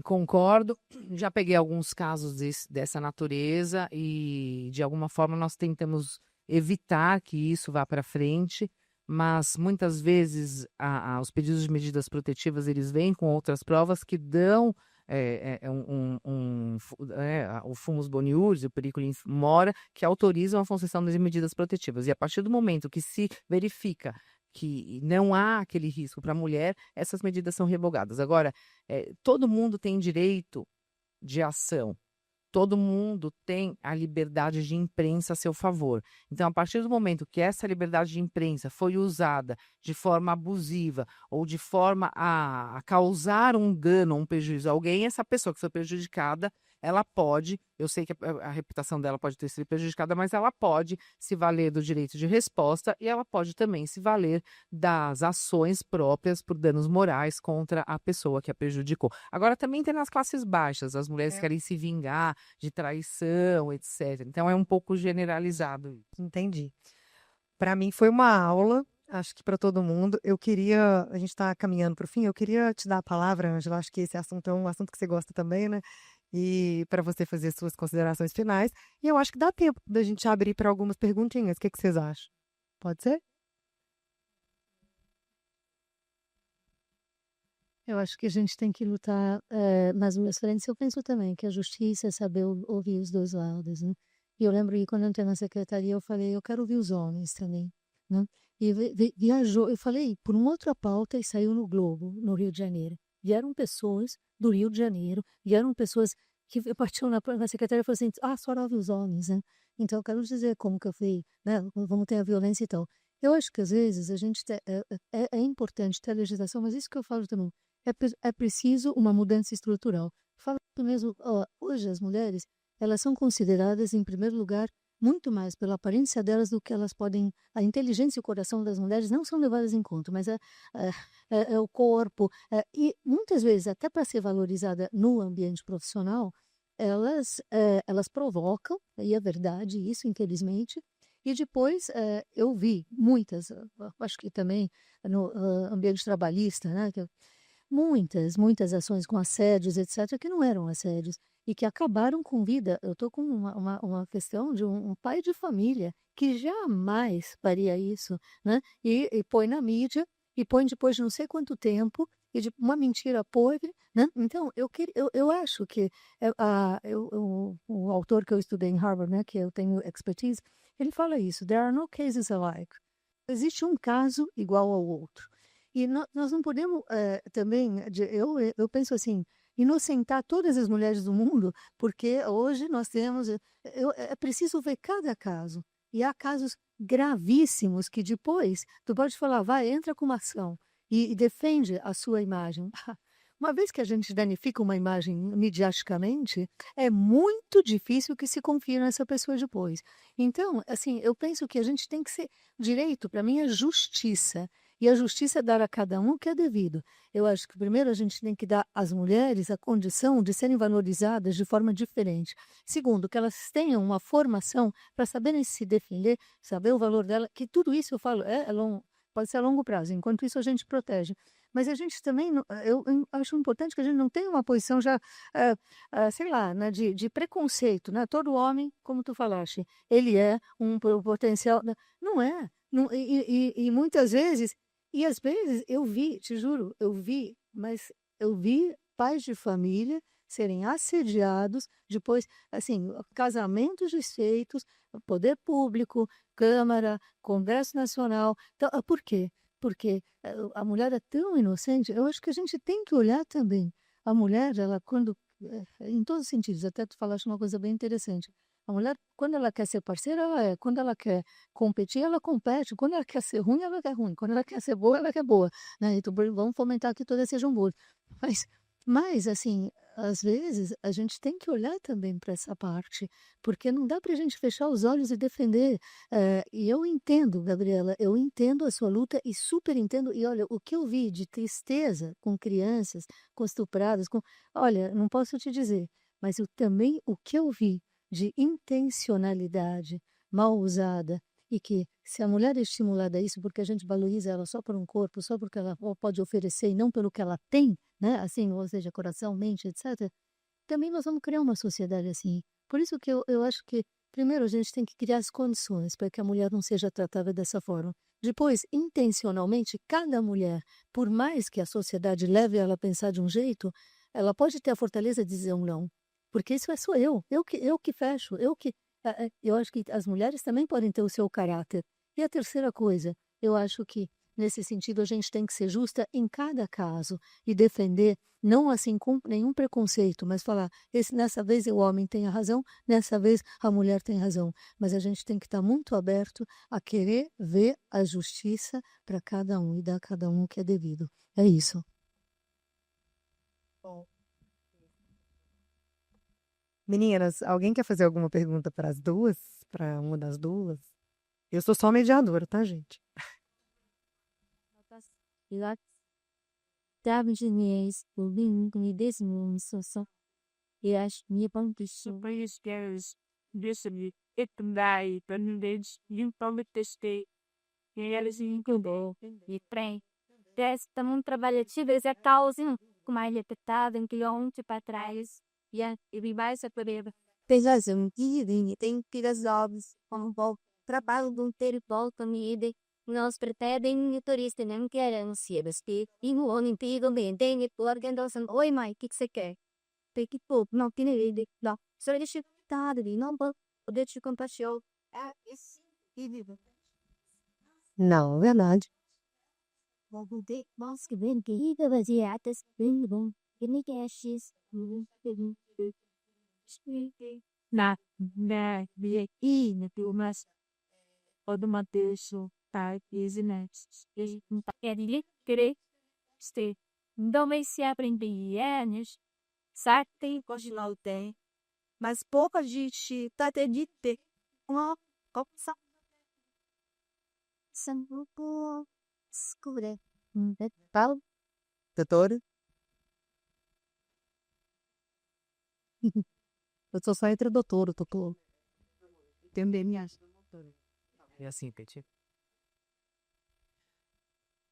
Concordo. Já peguei alguns casos dessa natureza e, de alguma forma, nós tentamos evitar que isso vá para frente, mas muitas vezes os pedidos de medidas protetivas eles vêm com outras provas que dão o fumus boniuris, o periculin mora, que autorizam a concessão das medidas protetivas. E a partir do momento que se verifica que não há aquele risco para a mulher, essas medidas são revogadas. Agora, todo mundo tem direito de ação. Todo mundo tem a liberdade de imprensa a seu favor. Então, a partir do momento que essa liberdade de imprensa foi usada de forma abusiva ou de forma a causar um dano, um prejuízo a alguém, essa pessoa que foi prejudicada, ela pode, eu sei que a reputação dela pode ter sido prejudicada, mas ela pode se valer do direito de resposta e ela pode também se valer das ações próprias por danos morais contra a pessoa que a prejudicou. Agora, também tem nas classes baixas, as mulheres querem se vingar de traição, etc. Então, é um pouco generalizado. Entendi. Para mim foi uma aula, acho que para todo mundo. A gente está caminhando para o fim, eu queria te dar a palavra, Ângela, acho que esse assunto é um assunto que você gosta também, né? E para você fazer suas considerações finais. E eu acho que dá tempo da gente abrir para algumas perguntinhas. O que vocês acham? Pode ser? Eu acho que a gente tem que lutar nas minhas frentes. Eu penso também que a justiça é saber ouvir os dois lados, né? E eu lembro que quando eu entrei na secretaria, eu falei, eu quero ouvir os homens também, né? E viajou, eu falei por uma outra pauta e saiu no Globo, no Rio de Janeiro. Vieram pessoas do Rio de Janeiro, vieram pessoas que partiam na secretaria e falaram assim, a senhora ouve os homens, né? Então eu quero dizer como que eu falei, né? Vamos ter a violência e tal. Eu acho que às vezes a gente é importante ter a legislação, mas isso que eu falo também, é preciso uma mudança estrutural. Falo mesmo, hoje as mulheres, elas são consideradas, em primeiro lugar, muito mais pela aparência delas do que elas podem. A inteligência e o coração das mulheres não são levadas em conta, mas é o corpo. E muitas vezes, até para ser valorizada no ambiente profissional, elas provocam, e é verdade isso, infelizmente. E depois eu vi muitas, acho que também no ambiente trabalhista, né? Muitas ações com assédios, etc., que não eram assédios e que acabaram com vida. Eu estou com uma questão de um pai de família que jamais faria isso, né? E põe na mídia e põe depois de não sei quanto tempo e de uma mentira podre, né? Então, eu acho que o autor que eu estudei em Harvard, né, que eu tenho expertise, ele fala isso, there are no cases alike. Existe um caso igual ao outro. E nós não podemos também, eu penso assim, inocentar todas as mulheres do mundo, porque hoje nós temos, é preciso ver cada caso. E há casos gravíssimos que depois tu pode falar, vai, entra com uma ação e defende a sua imagem. Uma vez que a gente danifica uma imagem midiaticamente, é muito difícil que se confie nessa pessoa depois. Então, assim, eu penso que a gente tem que ser direito, para mim é justiça. E a justiça é dar a cada um o que é devido. Eu acho que primeiro a gente tem que dar às mulheres a condição de serem valorizadas de forma diferente. Segundo, que elas tenham uma formação para saberem se defender, saber o valor dela, que tudo isso eu falo, pode ser a longo prazo, enquanto isso a gente protege. Mas a gente também, eu acho importante que a gente não tenha uma posição já, sei lá, né, de preconceito, né? Todo homem, como tu falaste, ele é um potencial. Não é. Não, e muitas vezes, e às vezes eu vi, te juro, mas eu vi pais de família serem assediados, depois, assim, casamentos desfeitos, poder público, Câmara, Congresso Nacional. Então, por quê? Porque a mulher é tão inocente, eu acho que a gente tem que olhar também. A mulher, ela quando, em todos os sentidos, até tu falaste uma coisa bem interessante. A mulher, quando ela quer ser parceira, ela é. Quando ela quer competir, ela compete. Quando ela quer ser ruim, ela quer ruim. Quando ela quer ser boa, ela quer boa. Né? Então, vamos fomentar que todas sejam boas. Mas, assim, às vezes, a gente tem que olhar também para essa parte, porque não dá para a gente fechar os olhos e defender. E eu entendo, Gabriela, eu entendo a sua luta e super entendo. E olha, o que eu vi de tristeza com crianças, com estupradas, olha, não posso te dizer, mas o que eu vi de intencionalidade mal usada e que se a mulher é estimulada a isso porque a gente valoriza ela só por um corpo, só porque ela pode oferecer e não pelo que ela tem, né? Assim, ou seja, coração, mente, etc. Também nós vamos criar uma sociedade assim. Por isso que eu acho que, primeiro, a gente tem que criar as condições para que a mulher não seja tratada dessa forma. Depois, intencionalmente, cada mulher, por mais que a sociedade leve ela a pensar de um jeito, ela pode ter a fortaleza de dizer um não. Porque isso sou eu que fecho, eu acho que as mulheres também podem ter o seu caráter. E a terceira coisa, eu acho que, nesse sentido, a gente tem que ser justa em cada caso e defender, não assim com nenhum preconceito, mas falar, nessa vez o homem tem a razão, nessa vez a mulher tem razão. Mas a gente tem que estar muito aberto a querer ver a justiça para cada um e dar a cada um o que é devido. É isso. Meninas, alguém quer fazer alguma pergunta para as duas? Para uma das duas? Eu sou só mediadora, tá, gente? Estamos trabalhando essa causa com mais repetada em quilômetros para trás. E vai se poder ter razão que tem que as obras como o trabalho de ter volta comida. Nós pretendemos turista não querem se vestir e no ano inteiro bem tem que organização oi mãe que você quer tem que pôr não tem ideia não só deixa estar ali não pode deixar compaixão isso Não, é verdade. vou ter mas que bem que ir baseadas bem bom que nem que achis na e na turmas automatismo tá business e ele querer este não vai se aprender anos sabe hoje não tem mas pouca gente tá acreditando uma coisa são pouco escura Fala, doutora. Eu sou só entre doutora, tô entendendo minha. É assim, Petit.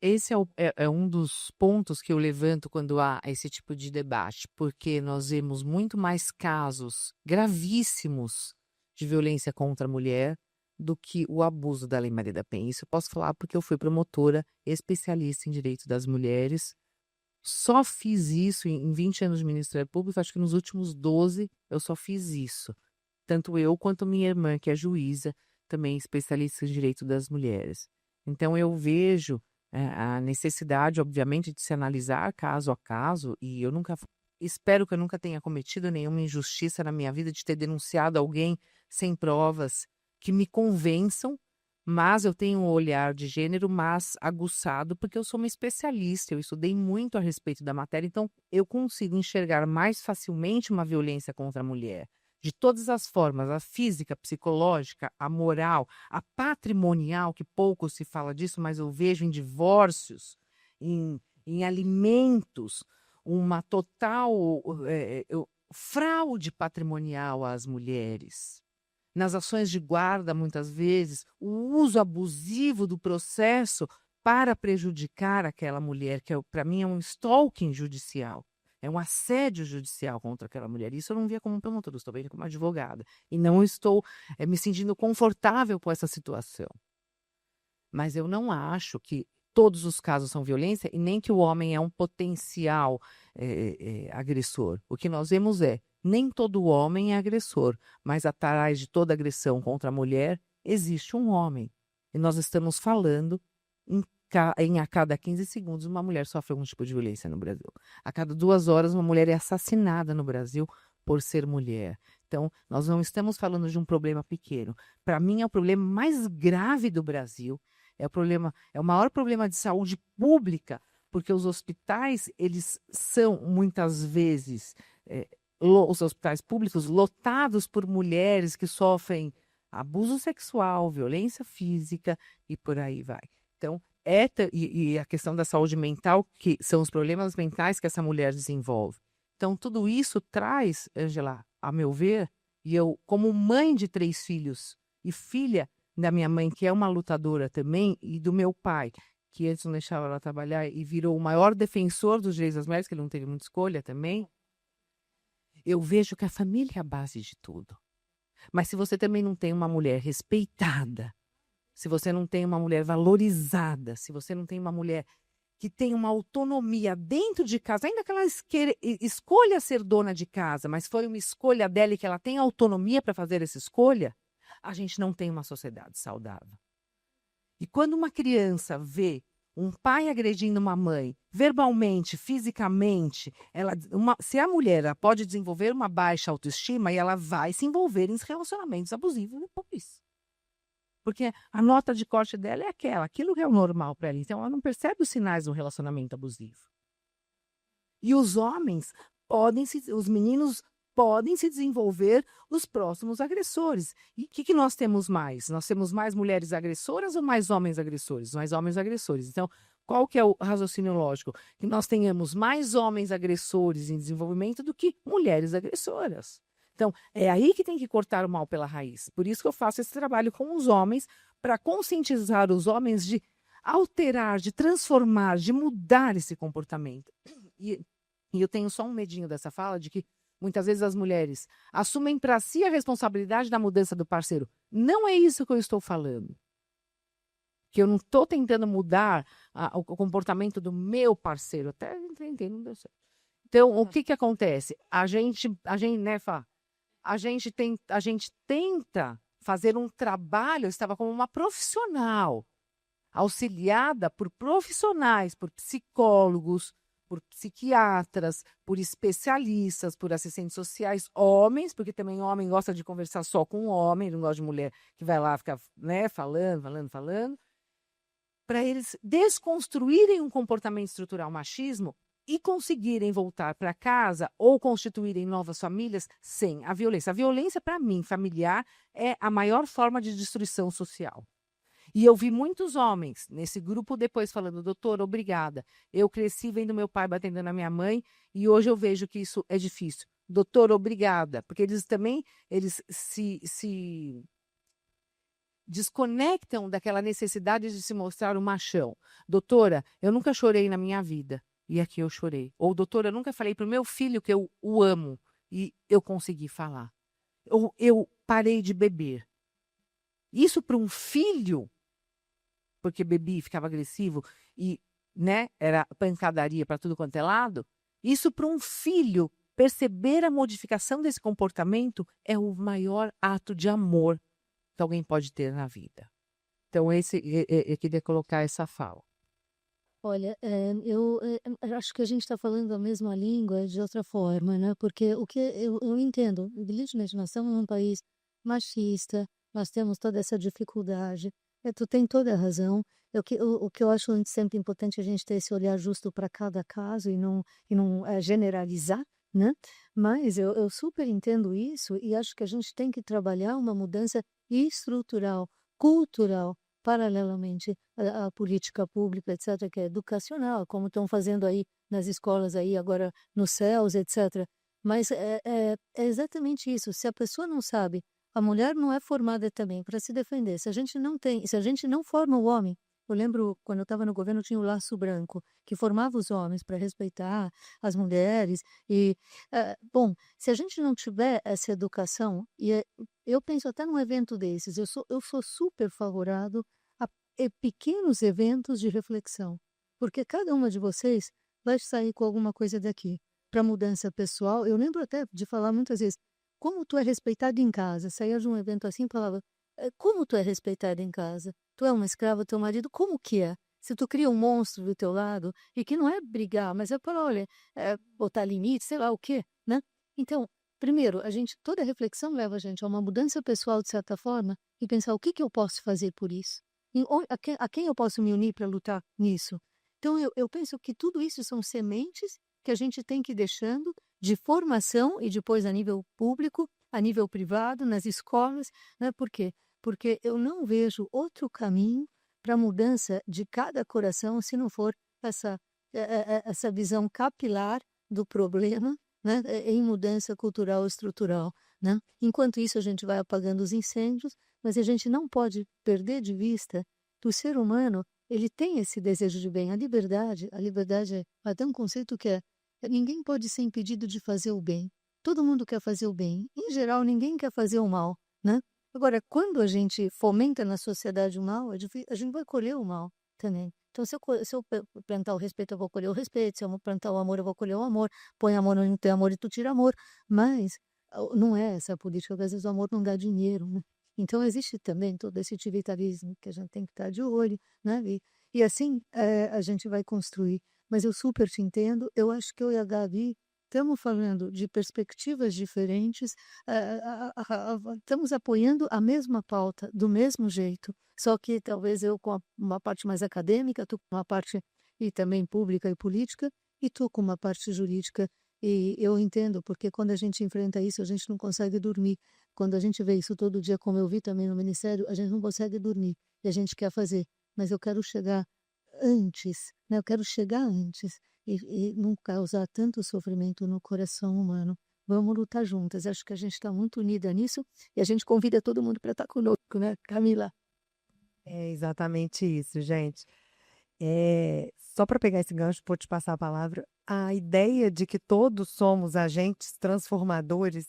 Esse é um dos pontos que eu levanto quando há esse tipo de debate, porque nós vemos muito mais casos gravíssimos de violência contra a mulher do que o abuso da Lei Maria da Penha. Isso eu posso falar porque eu fui promotora especialista em direitos das mulheres. Só fiz isso em 20 anos de Ministério Público, acho que nos últimos 12 eu só fiz isso. Tanto eu quanto minha irmã, que é juíza, também especialista em direito das mulheres. Então eu vejo a necessidade, obviamente, de se analisar caso a caso, e eu espero que eu nunca tenha cometido nenhuma injustiça na minha vida de ter denunciado alguém sem provas que me convençam, mas eu tenho um olhar de gênero mais aguçado, porque eu sou uma especialista, eu estudei muito a respeito da matéria, então eu consigo enxergar mais facilmente uma violência contra a mulher. De todas as formas, a física, a psicológica, a moral, a patrimonial, que pouco se fala disso, mas eu vejo em divórcios, em alimentos, uma total fraude patrimonial às mulheres. Nas ações de guarda, muitas vezes, o uso abusivo do processo para prejudicar aquela mulher, que para mim é um stalking judicial. É um assédio judicial contra aquela mulher. Isso eu não via como promotora, estou vendo como advogada. E não estou me sentindo confortável com essa situação. Mas eu não acho que todos os casos são violência e nem que o homem é um potencial agressor. O que nós vemos nem todo homem é agressor, mas atrás de toda agressão contra a mulher existe um homem. E nós estamos falando a cada 15 segundos uma mulher sofre algum tipo de violência no Brasil. A cada 2 horas uma mulher é assassinada no Brasil por ser mulher. Então, nós não estamos falando de um problema pequeno. Para mim, é o problema mais grave do Brasil. É o maior problema de saúde pública, porque os hospitais, eles são muitas vezes, os hospitais públicos lotados por mulheres que sofrem abuso sexual, violência física e por aí vai. Então, e a questão da saúde mental, que são os problemas mentais que essa mulher desenvolve. Então, tudo isso traz, Ângela, a meu ver, e eu, como mãe de 3 filhos e filha da minha mãe, que é uma lutadora também, e do meu pai, que antes não deixava ela trabalhar e virou o maior defensor dos direitos das mulheres, que ele não teve muita escolha também, eu vejo que a família é a base de tudo. Mas se você também não tem uma mulher respeitada, se você não tem uma mulher valorizada, se você não tem uma mulher que tem uma autonomia dentro de casa, ainda que ela escolha ser dona de casa, mas foi uma escolha dela e que ela tem autonomia para fazer essa escolha, a gente não tem uma sociedade saudável. E quando uma criança vê um pai agredindo uma mãe, verbalmente, fisicamente, se a mulher ela pode desenvolver uma baixa autoestima e ela vai se envolver em relacionamentos abusivos depois. Porque a nota de corte dela é aquilo que é o normal para ela. Então, ela não percebe os sinais do relacionamento abusivo. E os homens os meninos podem se desenvolver os próximos agressores. E o que nós temos mais? Nós temos mais mulheres agressoras ou mais homens agressores? Mais homens agressores. Então, qual que é o raciocínio lógico? Que nós tenhamos mais homens agressores em desenvolvimento do que mulheres agressoras. Então, é aí que tem que cortar o mal pela raiz. Por isso que eu faço esse trabalho com os homens, para conscientizar os homens de alterar, de transformar, de mudar esse comportamento. E eu tenho só um medinho dessa fala, de que muitas vezes as mulheres assumem para si a responsabilidade da mudança do parceiro. Não é isso que eu estou falando. Que eu não estou tentando mudar o comportamento do meu parceiro. Até tentei, não deu certo. Então, o que acontece? A gente, né, Fá? A gente tenta fazer um trabalho, eu estava como uma profissional, auxiliada por profissionais, por psicólogos, por psiquiatras, por especialistas, por assistentes sociais, homens, porque também homem gosta de conversar só com homem, não gosta de mulher que vai lá ficar, né, falando, para eles desconstruírem um comportamento estrutural machismo e conseguirem voltar para casa ou constituírem novas famílias sem a violência. A violência, para mim, familiar, é a maior forma de destruição social. E eu vi muitos homens nesse grupo depois falando, doutor, obrigada. Eu cresci vendo meu pai batendo na minha mãe e hoje eu vejo que isso é difícil. Doutor, obrigada. Porque eles se desconectam daquela necessidade de se mostrar um machão. Doutora, eu nunca chorei na minha vida. E aqui eu chorei. Ou, doutora, eu nunca falei para o meu filho que eu o amo. E eu consegui falar. Ou eu parei de beber. Isso para um filho, porque bebi e ficava agressivo, e né, era pancadaria para tudo quanto é lado. Isso para um filho perceber a modificação desse comportamento é o maior ato de amor que alguém pode ter na vida. Então, eu queria colocar essa fala. Olha, eu acho que a gente está falando a mesma língua de outra forma, né? Porque o que eu entendo, evidentemente, nós estamos num país machista, nós temos toda essa dificuldade. Tu tem toda a razão. O que eu acho sempre importante é a gente ter esse olhar justo para cada caso e não generalizar, né? Mas eu super entendo isso e acho que a gente tem que trabalhar uma mudança estrutural, cultural, paralelamente à política pública, etc., que é educacional, como estão fazendo aí nas escolas aí agora nos céus, etc. Mas é exatamente isso. Se a pessoa não sabe, a mulher não é formada também para se defender. Se a gente não forma o homem, eu lembro quando eu estava no governo tinha o Laço Branco, que formava os homens para respeitar as mulheres e bom, se a gente não tiver essa educação eu penso até num evento desses, eu sou super favorável a pequenos eventos de reflexão, porque cada uma de vocês vai sair com alguma coisa daqui para mudança pessoal. Eu lembro até de falar muitas vezes, como tu é respeitado em casa? Saía de um evento assim e falava, como tu é respeitado em casa? Tu é uma escrava, teu marido, como que é? Se tu cria um monstro do teu lado, e que não é brigar, mas é para, olha, botar limite, sei lá o quê, né? Então, primeiro, toda reflexão leva a gente a uma mudança pessoal, de certa forma, e pensar o que eu posso fazer por isso? A quem eu posso me unir para lutar nisso? Então, eu penso que tudo isso são sementes que a gente tem que ir deixando de formação e depois a nível público, a nível privado, nas escolas, né? Por quê? Porque eu não vejo outro caminho para a mudança de cada coração se não for essa visão capilar do problema, né? Em mudança cultural e estrutural, né? Enquanto isso, a gente vai apagando os incêndios, Mas a gente não pode perder de vista que o ser humano, ele tem esse desejo de bem. A liberdade é até um conceito que ninguém pode ser impedido de fazer o bem. Todo mundo quer fazer o bem. Em geral, ninguém quer fazer o mal, né? Agora, quando a gente fomenta na sociedade o mal, a gente vai colher o mal também. Então, se eu plantar o respeito, eu vou colher o respeito. Se eu plantar o amor, eu vou colher o amor. Põe amor onde não tem amor e tu tira amor. Mas não é essa a política, porque às vezes o amor não dá dinheiro, né? Então, existe também todo esse utilitarismo que a gente tem que estar de olho, né? E assim a gente vai construir. Mas eu super te entendo. Eu acho que eu e a Gabi estamos falando de perspectivas diferentes, estamos apoiando a mesma pauta, do mesmo jeito, só que talvez eu com uma parte mais acadêmica, tu com uma parte e também pública e política, e tu com uma parte jurídica. E eu entendo, porque quando a gente enfrenta isso, a gente não consegue dormir. Quando a gente vê isso todo dia, como eu vi também no Ministério, a gente não consegue dormir, e a gente quer fazer. Mas eu quero chegar antes, né? Eu quero chegar antes e não causar tanto sofrimento no coração humano. Vamos lutar juntas. Acho que a gente está muito unida nisso e a gente convida todo mundo para estar conosco, né, Camila? É exatamente isso, gente. Só para pegar esse gancho, vou te passar a palavra. A ideia de que todos somos agentes transformadores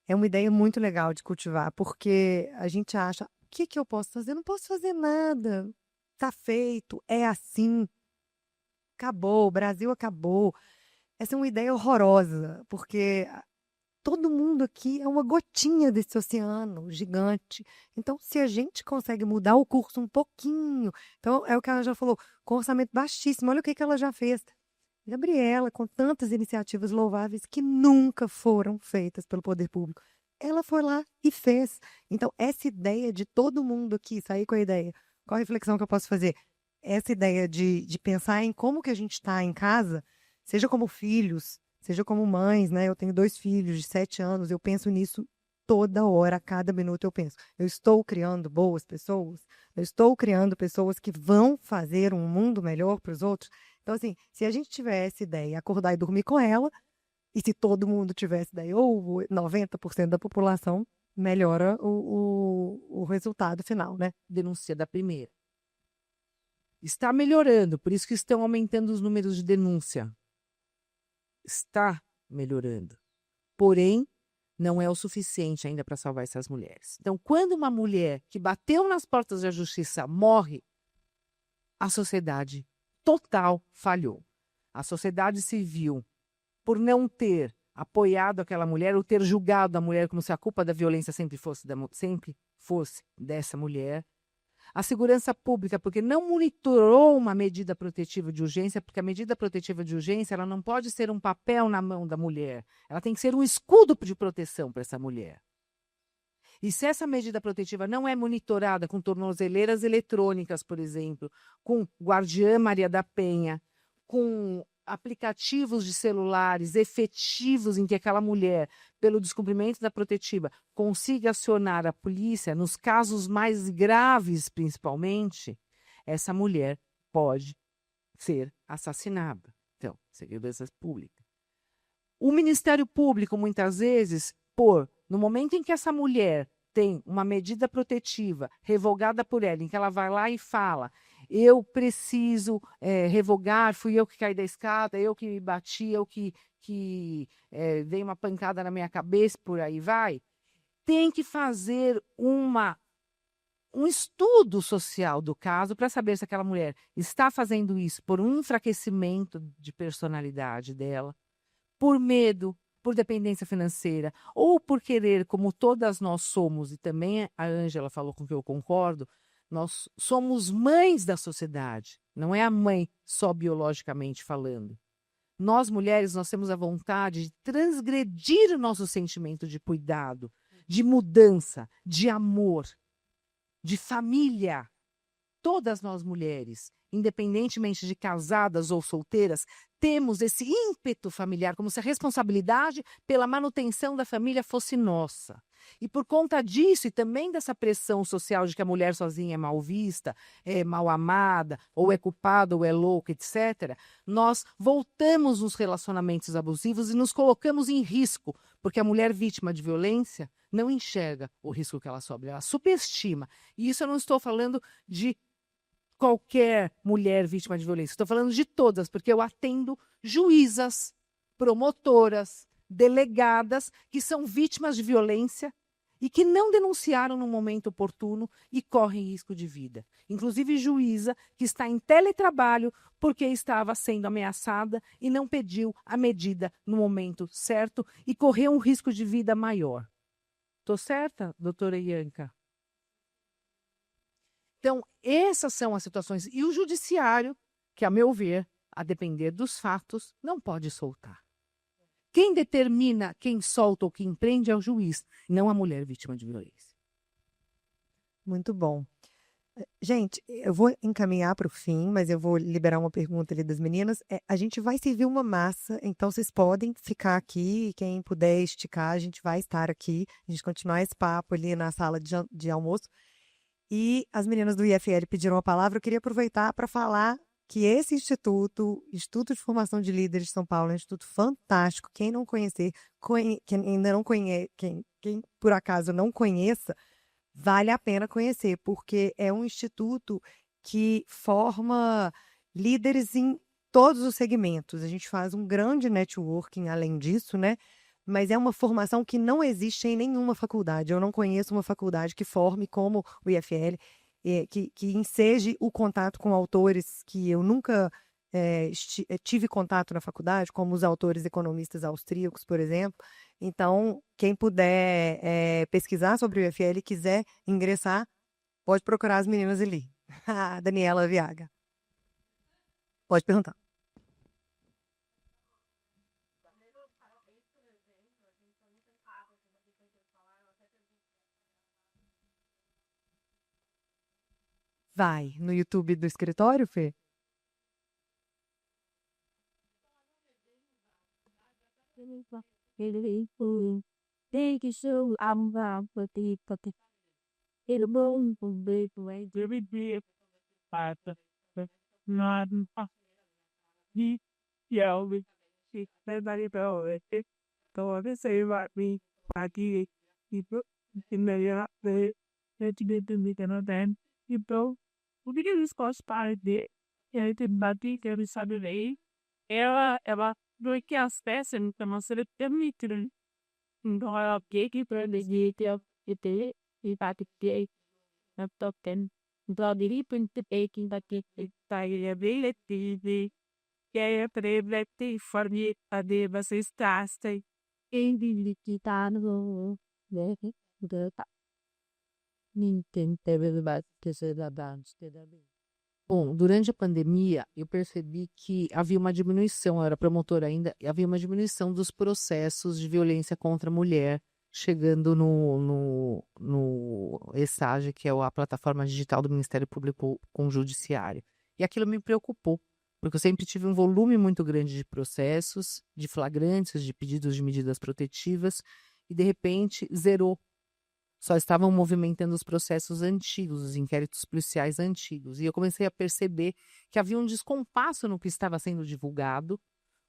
é uma ideia muito legal de cultivar, porque a gente acha, o que eu posso fazer? Eu não posso fazer nada. Tá feito, é assim. Acabou, o Brasil acabou. Essa é uma ideia horrorosa, porque todo mundo aqui é uma gotinha desse oceano gigante. Então, se a gente consegue mudar o curso um pouquinho, então é o que ela já falou, com orçamento baixíssimo, olha o que ela já fez. Gabriela, com tantas iniciativas louváveis que nunca foram feitas pelo poder público, ela foi lá e fez. Então, essa ideia de todo mundo aqui sair com a ideia, qual a reflexão que eu posso fazer? Essa ideia de pensar em como que a gente está em casa, seja como filhos, seja como mães, né? Eu tenho 2 filhos de 7 anos, eu penso nisso toda hora, a cada minuto eu penso. Eu estou criando boas pessoas, eu estou criando pessoas que vão fazer um mundo melhor para os outros. Então, assim, se a gente tiver essa ideia, acordar e dormir com ela, e se todo mundo tivesse daí, ou 90% da população, melhora o resultado final, né? Denúncia da primeira. Está melhorando, por isso que estão aumentando os números de denúncia. Está melhorando. Porém, não é o suficiente ainda para salvar essas mulheres. Então, quando uma mulher que bateu nas portas da justiça morre, a sociedade total falhou. A sociedade civil, por não ter apoiado aquela mulher, ou ter julgado a mulher como se a culpa da violência sempre fosse dessa mulher. A segurança pública, porque não monitorou uma medida protetiva de urgência, porque a medida protetiva de urgência ela não pode ser um papel na mão da mulher. Ela tem que ser um escudo de proteção para essa mulher. E se essa medida protetiva não é monitorada com tornozeleiras eletrônicas, por exemplo, com Guardiã Maria da Penha, com aplicativos de celulares efetivos em que aquela mulher, pelo descumprimento da protetiva, consiga acionar a polícia, nos casos mais graves principalmente, essa mulher pode ser assassinada. Então, segurança pública. O Ministério Público, muitas vezes, no momento em que essa mulher tem uma medida protetiva revogada por ela, em que ela vai lá e fala, eu preciso revogar, fui eu que caí da escada, eu que me bati, eu que dei uma pancada na minha cabeça, por aí vai, tem que fazer um estudo social do caso para saber se aquela mulher está fazendo isso por um enfraquecimento de personalidade dela, por medo, por dependência financeira, ou por querer, como todas nós somos, e também a Ângela falou com que eu concordo, nós somos mães da sociedade, não é a mãe só biologicamente falando. Nós, mulheres, nós temos a vontade de transgredir o nosso sentimento de cuidado, de mudança, de amor, de família. Todas nós, mulheres, independentemente de casadas ou solteiras, temos esse ímpeto familiar, como se a responsabilidade pela manutenção da família fosse nossa. E por conta disso, e também dessa pressão social de que a mulher sozinha é mal vista, é mal amada, ou é culpada, ou é louca, etc., nós voltamos nos relacionamentos abusivos e nos colocamos em risco, porque a mulher vítima de violência não enxerga o risco que ela sofre, ela superestima. E isso eu não estou falando de qualquer mulher vítima de violência, estou falando de todas, porque eu atendo juízas, promotoras, delegadas que são vítimas de violência e que não denunciaram no momento oportuno e correm risco de vida. Inclusive juíza que está em teletrabalho porque estava sendo ameaçada e não pediu a medida no momento certo e correu um risco de vida maior. Estou certa, doutora Ianca? Então, essas são as situações. E o judiciário, que, a meu ver, a depender dos fatos, não pode soltar. Quem determina quem solta ou quem prende é o juiz, não a mulher vítima de violência. Muito bom. Gente, eu vou encaminhar para o fim, mas eu vou liberar uma pergunta ali das meninas. A gente vai servir uma massa, então vocês podem ficar aqui, quem puder esticar, a gente vai estar aqui, a gente continuar esse papo ali na sala de almoço. E as meninas do IFL pediram a palavra, eu queria aproveitar para falar que esse instituto, Instituto de Formação de Líderes de São Paulo, é um instituto fantástico. Quem não conhecer, quem ainda não conhece, quem por acaso não conheça, vale a pena conhecer, porque é um instituto que forma líderes em todos os segmentos. A gente faz um grande networking além disso, né? Mas é uma formação que não existe em nenhuma faculdade. Eu não conheço uma faculdade que forme como o IFL, que enseje o contato com autores que eu nunca tive contato na faculdade, como os autores economistas austríacos, por exemplo. Então, quem puder pesquisar sobre o IFL e quiser ingressar, pode procurar as meninas ali. A Daniela Viaga. Pode perguntar. Vai no YouTube do escritório, Fê? Ela doi que as peças então se permitiram então ela que para de ter e bate que laptop tem então dele print taking bate tai ability que é prevete formi a de você está em digitar no né tá Nintendo teve bate se da dance da Bom, durante a pandemia, eu percebi que havia uma diminuição, eu era promotora ainda, e havia uma diminuição dos processos de violência contra a mulher, chegando no ESAGE, que é a plataforma digital do Ministério Público com o Judiciário. E aquilo me preocupou, porque eu sempre tive um volume muito grande de processos, de flagrantes, de pedidos de medidas protetivas, e de repente zerou. Só estavam movimentando os processos antigos, os inquéritos policiais antigos. E eu comecei a perceber que havia um descompasso no que estava sendo divulgado,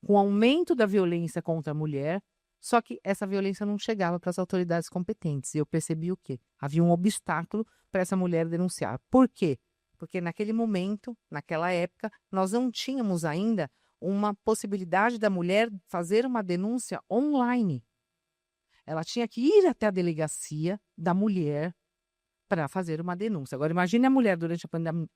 com o aumento da violência contra a mulher, só que essa violência não chegava para as autoridades competentes. E eu percebi o quê? Havia um obstáculo para essa mulher denunciar. Por quê? Porque naquele momento, naquela época, nós não tínhamos ainda uma possibilidade da mulher fazer uma denúncia online. Ela tinha que ir até a delegacia da mulher para fazer uma denúncia. Agora, imagine a mulher durante a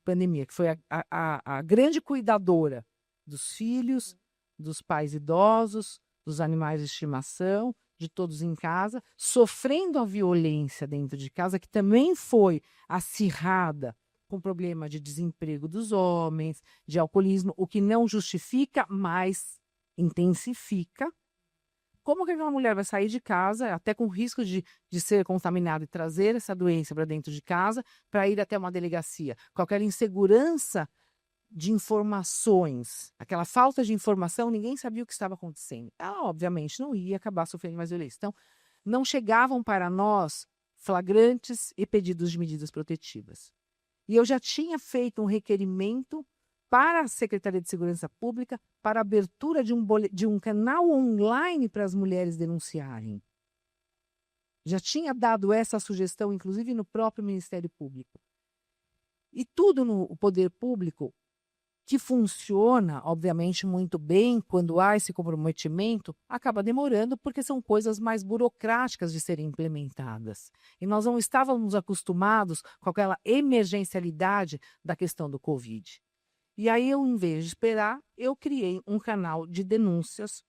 pandemia, que foi a grande cuidadora dos filhos, dos pais idosos, dos animais de estimação, de todos em casa, sofrendo a violência dentro de casa, que também foi acirrada com problema de desemprego dos homens, de alcoolismo, o que não justifica, mas intensifica. Como que aquela mulher vai sair de casa, até com risco de ser contaminada e trazer essa doença para dentro de casa, para ir até uma delegacia? Com aquela insegurança de informações, aquela falta de informação, ninguém sabia o que estava acontecendo. Ela, obviamente, não ia acabar sofrendo mais violência. Então, não chegavam para nós flagrantes e pedidos de medidas protetivas. E eu já tinha feito um requerimento para a Secretaria de Segurança Pública para a abertura de um canal online para as mulheres denunciarem. Já tinha dado essa sugestão, inclusive no próprio Ministério Público. E tudo no poder público, que funciona, obviamente, muito bem quando há esse comprometimento, acaba demorando porque são coisas mais burocráticas de serem implementadas. E nós não estávamos acostumados com aquela emergencialidade da questão do Covid. E aí, eu, em vez de esperar, eu criei um canal de denúncias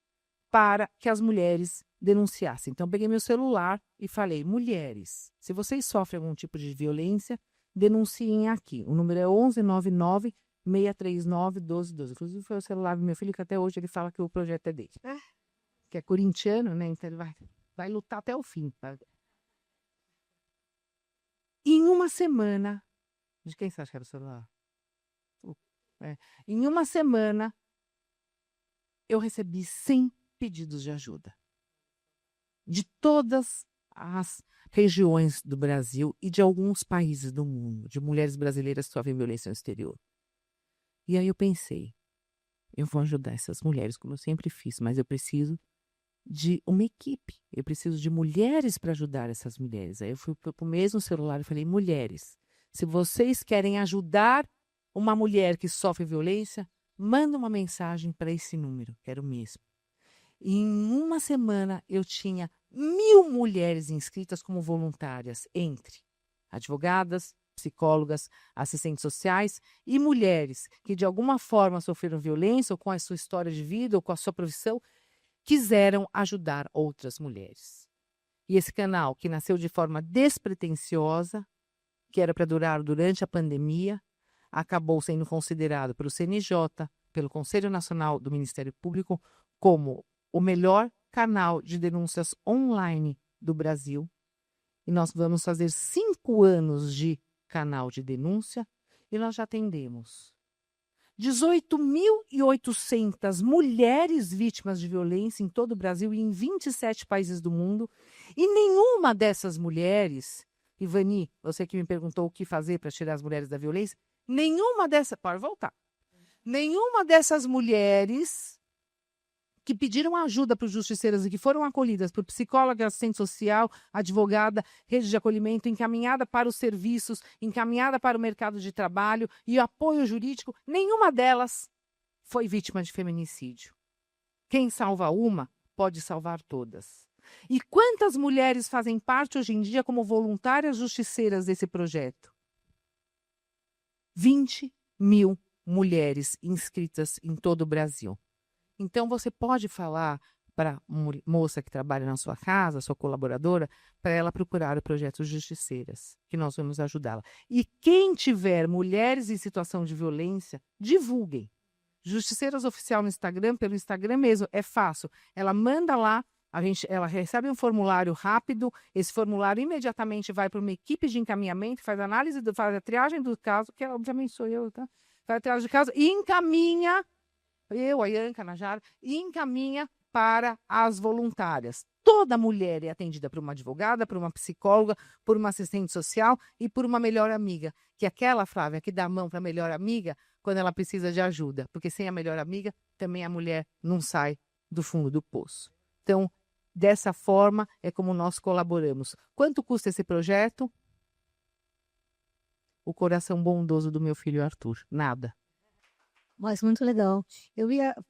para que as mulheres denunciassem. Então, eu peguei meu celular e falei, mulheres, se vocês sofrem algum tipo de violência, denunciem aqui. O número é 1199 639 1212. Inclusive, foi o celular do meu filho, que até hoje ele fala que o projeto é dele. Que é corintiano, né? Então, ele vai lutar até o fim. Em uma semana... De quem você acha que era o celular? Em uma semana, eu recebi 100 pedidos de ajuda. De todas as regiões do Brasil e de alguns países do mundo, de mulheres brasileiras que sofrem violência no exterior. E aí eu pensei, eu vou ajudar essas mulheres, como eu sempre fiz, mas eu preciso de uma equipe, eu preciso de mulheres para ajudar essas mulheres. Aí eu fui para o mesmo celular e falei, mulheres, se vocês querem ajudar uma mulher que sofre violência, manda uma mensagem para esse número, que era o mesmo. E em uma semana eu tinha 1.000 mulheres inscritas como voluntárias, entre advogadas, psicólogas, assistentes sociais e mulheres que de alguma forma sofreram violência ou com a sua história de vida ou com a sua profissão, quiseram ajudar outras mulheres. E esse canal, que nasceu de forma despretensiosa, que era para durar durante a pandemia, acabou sendo considerado pelo CNJ, pelo Conselho Nacional do Ministério Público, como o melhor canal de denúncias online do Brasil. E nós vamos fazer 5 anos de canal de denúncia e nós já atendemos 18.800 mulheres vítimas de violência em todo o Brasil e em 27 países do mundo. E nenhuma dessas mulheres, Ivani, você que me perguntou o que fazer para tirar as mulheres da violência, nenhuma dessas, pode voltar, nenhuma dessas mulheres que pediram ajuda para os justiceiros e que foram acolhidas por psicóloga, assistente social, advogada, rede de acolhimento, encaminhada para os serviços, encaminhada para o mercado de trabalho e apoio jurídico, nenhuma delas foi vítima de feminicídio. Quem salva uma, pode salvar todas. E quantas mulheres fazem parte hoje em dia como voluntárias justiceiras desse projeto? 20.000 mulheres inscritas em todo o Brasil. Então, você pode falar para a moça que trabalha na sua casa, sua colaboradora, para ela procurar o projeto Justiceiras, que nós vamos ajudá-la. E quem tiver mulheres em situação de violência, divulguem. Justiceiras Oficial no Instagram, pelo Instagram mesmo, é fácil. Ela manda lá, ela recebe um formulário rápido, esse formulário imediatamente vai para uma equipe de encaminhamento, faz análise, faz a triagem do caso, que obviamente sou eu, tá? Faz a triagem do caso e encaminha, eu, a Ianca, a Najara, e encaminha para as voluntárias. Toda mulher é atendida por uma advogada, por uma psicóloga, por uma assistente social e por uma melhor amiga. Que é aquela, Flávia, que dá a mão para a melhor amiga quando ela precisa de ajuda. Porque sem a melhor amiga, também a mulher não sai do fundo do poço. Então, dessa forma é como nós colaboramos. Quanto custa esse projeto? O coração bondoso do meu filho Arthur. Nada. Mas muito legal.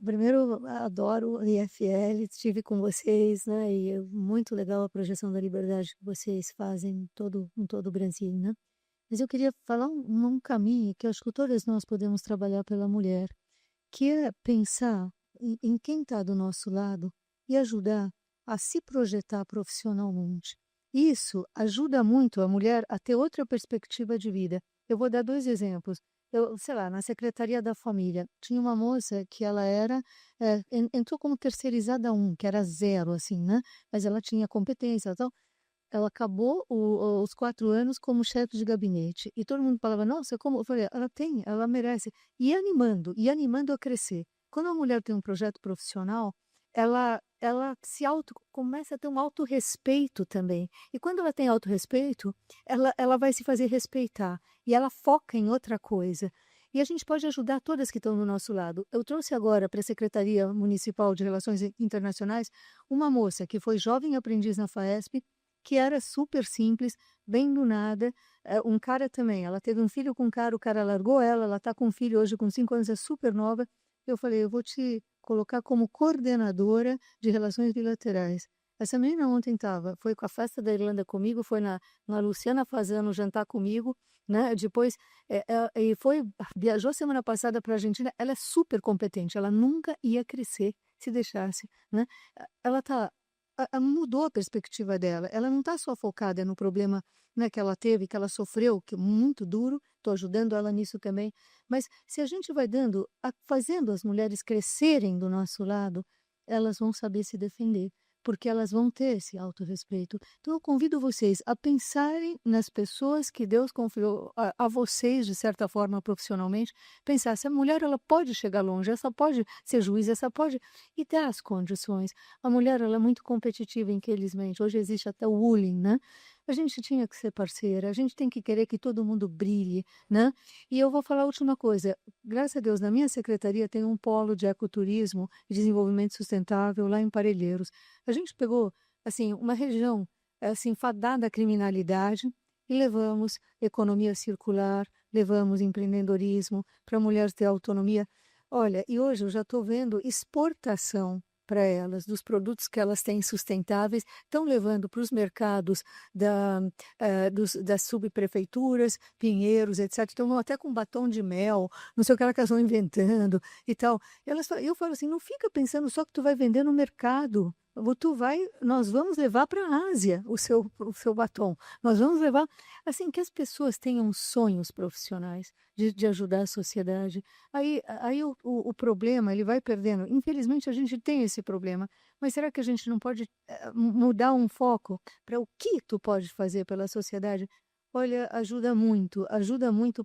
Primeiro, adoro o IFL, estive com vocês, né? E é muito legal a projeção da liberdade que vocês fazem em todo o Brasil, né? Mas eu queria falar um caminho que eu acho que todas nós podemos trabalhar pela mulher, que é pensar em quem está do nosso lado e ajudar a se projetar profissionalmente. Isso ajuda muito a mulher a ter outra perspectiva de vida. Eu vou dar 2 exemplos. Sei lá, na Secretaria da Família, tinha uma moça que ela entrou como terceirizada 1, que era 0, assim, né? Mas ela tinha competência, então ela acabou os 4 anos como chefe de gabinete. E todo mundo falava, nossa, como? Eu falei, ela merece. E animando a crescer. Quando a mulher tem um projeto profissional, ela ela começa a ter um autorrespeito também. E quando ela tem autorrespeito, ela vai se fazer respeitar. E ela foca em outra coisa. E a gente pode ajudar todas que estão no nosso lado. Eu trouxe agora para a Secretaria Municipal de Relações Internacionais uma moça que foi jovem aprendiz na FAESP, que era super simples, bem do nada. Um cara também, ela teve um filho com um cara, o cara largou ela está com um filho hoje com 5 anos, é super nova. Eu falei, eu vou te colocar como coordenadora de relações bilaterais. Essa menina ontem foi com a festa da Irlanda comigo, foi na Luciana Fasano jantar comigo, né? Depois, viajou semana passada para a Argentina. Ela é super competente, ela nunca ia crescer se deixasse, né? Ela mudou a perspectiva dela. Ela não está só focada no problema, né, que ela teve, que ela sofreu, que é muito duro. Estou ajudando ela nisso também. Mas se a gente vai fazendo as mulheres crescerem do nosso lado, elas vão saber se defender, porque elas vão ter esse autorrespeito. Então, eu convido vocês a pensarem nas pessoas que Deus confiou a vocês, de certa forma, profissionalmente. Pensar, se a mulher ela pode chegar longe, essa pode ser juiz, essa pode... E dar as condições. A mulher ela é muito competitiva, infelizmente. Hoje existe até o bullying, né? A gente tinha que ser parceira, a gente tem que querer que todo mundo brilhe, né? E eu vou falar a última coisa. Graças a Deus, na minha secretaria tem um polo de ecoturismo e desenvolvimento sustentável lá em Parelheiros. A gente pegou, assim, uma região, assim, fadada à criminalidade e levamos economia circular, levamos empreendedorismo para a mulher ter autonomia. Olha, e hoje eu já estou vendo exportação para elas, dos produtos que elas têm sustentáveis, estão levando para os mercados das subprefeituras, pinheiros, etc. Estão até com batom de mel, não sei o que elas estão inventando e tal. Eu falo assim, não fica pensando só que tu vai vender no mercado. Nós vamos levar para a Ásia o seu batom. Nós vamos levar, assim, que as pessoas tenham sonhos profissionais de ajudar a sociedade. Aí o problema, ele vai perdendo. Infelizmente, a gente tem esse problema. Mas será que a gente não pode mudar um foco para o que tu pode fazer pela sociedade? Olha, ajuda muito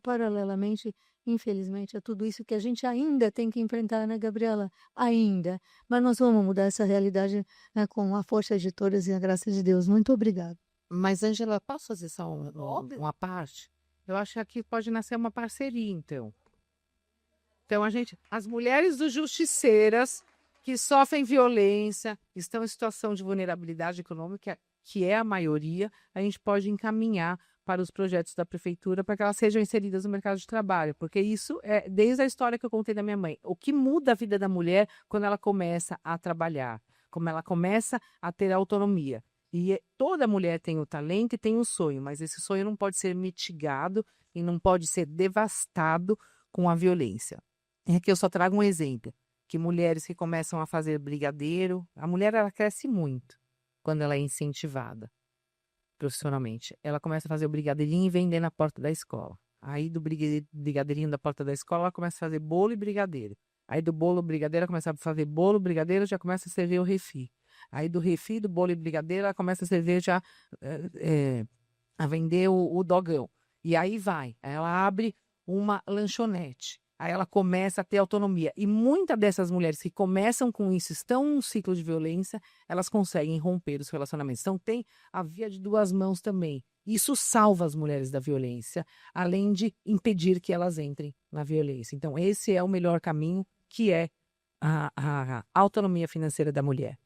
paralelamente, infelizmente, a tudo isso que a gente ainda tem que enfrentar, né, Gabriela? Ainda. Mas nós vamos mudar essa realidade, né, com a força de todas e a graça de Deus. Muito obrigada. Mas, Ângela, posso fazer só Óbvio. uma parte? Eu acho que aqui pode nascer uma parceria, então. Então, as mulheres do Justiceiras que sofrem violência, estão em situação de vulnerabilidade econômica, que é a maioria, a gente pode encaminhar para os projetos da prefeitura para que elas sejam inseridas no mercado de trabalho, porque isso é desde a história que eu contei da minha mãe. O que muda a vida da mulher quando ela começa a trabalhar, como ela começa a ter autonomia. E toda mulher tem o talento e tem o sonho, mas esse sonho não pode ser mitigado e não pode ser devastado com a violência. Aqui eu só trago um exemplo, que mulheres que começam a fazer brigadeiro, a mulher ela cresce muito quando ela é incentivada profissionalmente. Ela começa a fazer o brigadeirinho e vender na porta da escola. Aí do brigadeirinho da porta da escola, ela começa a fazer bolo e brigadeiro. Aí do bolo, brigadeiro, ela começa a fazer bolo, brigadeiro, já começa a servir o refri. Aí do refri, do bolo e brigadeiro, ela começa a servir já, a vender o dogão. E aí vai, ela abre uma lanchonete. Aí ela começa a ter autonomia. E muitas dessas mulheres que começam com isso, estão num ciclo de violência, elas conseguem romper os relacionamentos. Então tem a via de duas mãos também. Isso salva as mulheres da violência, além de impedir que elas entrem na violência. Então esse é o melhor caminho, que é a autonomia financeira da mulher.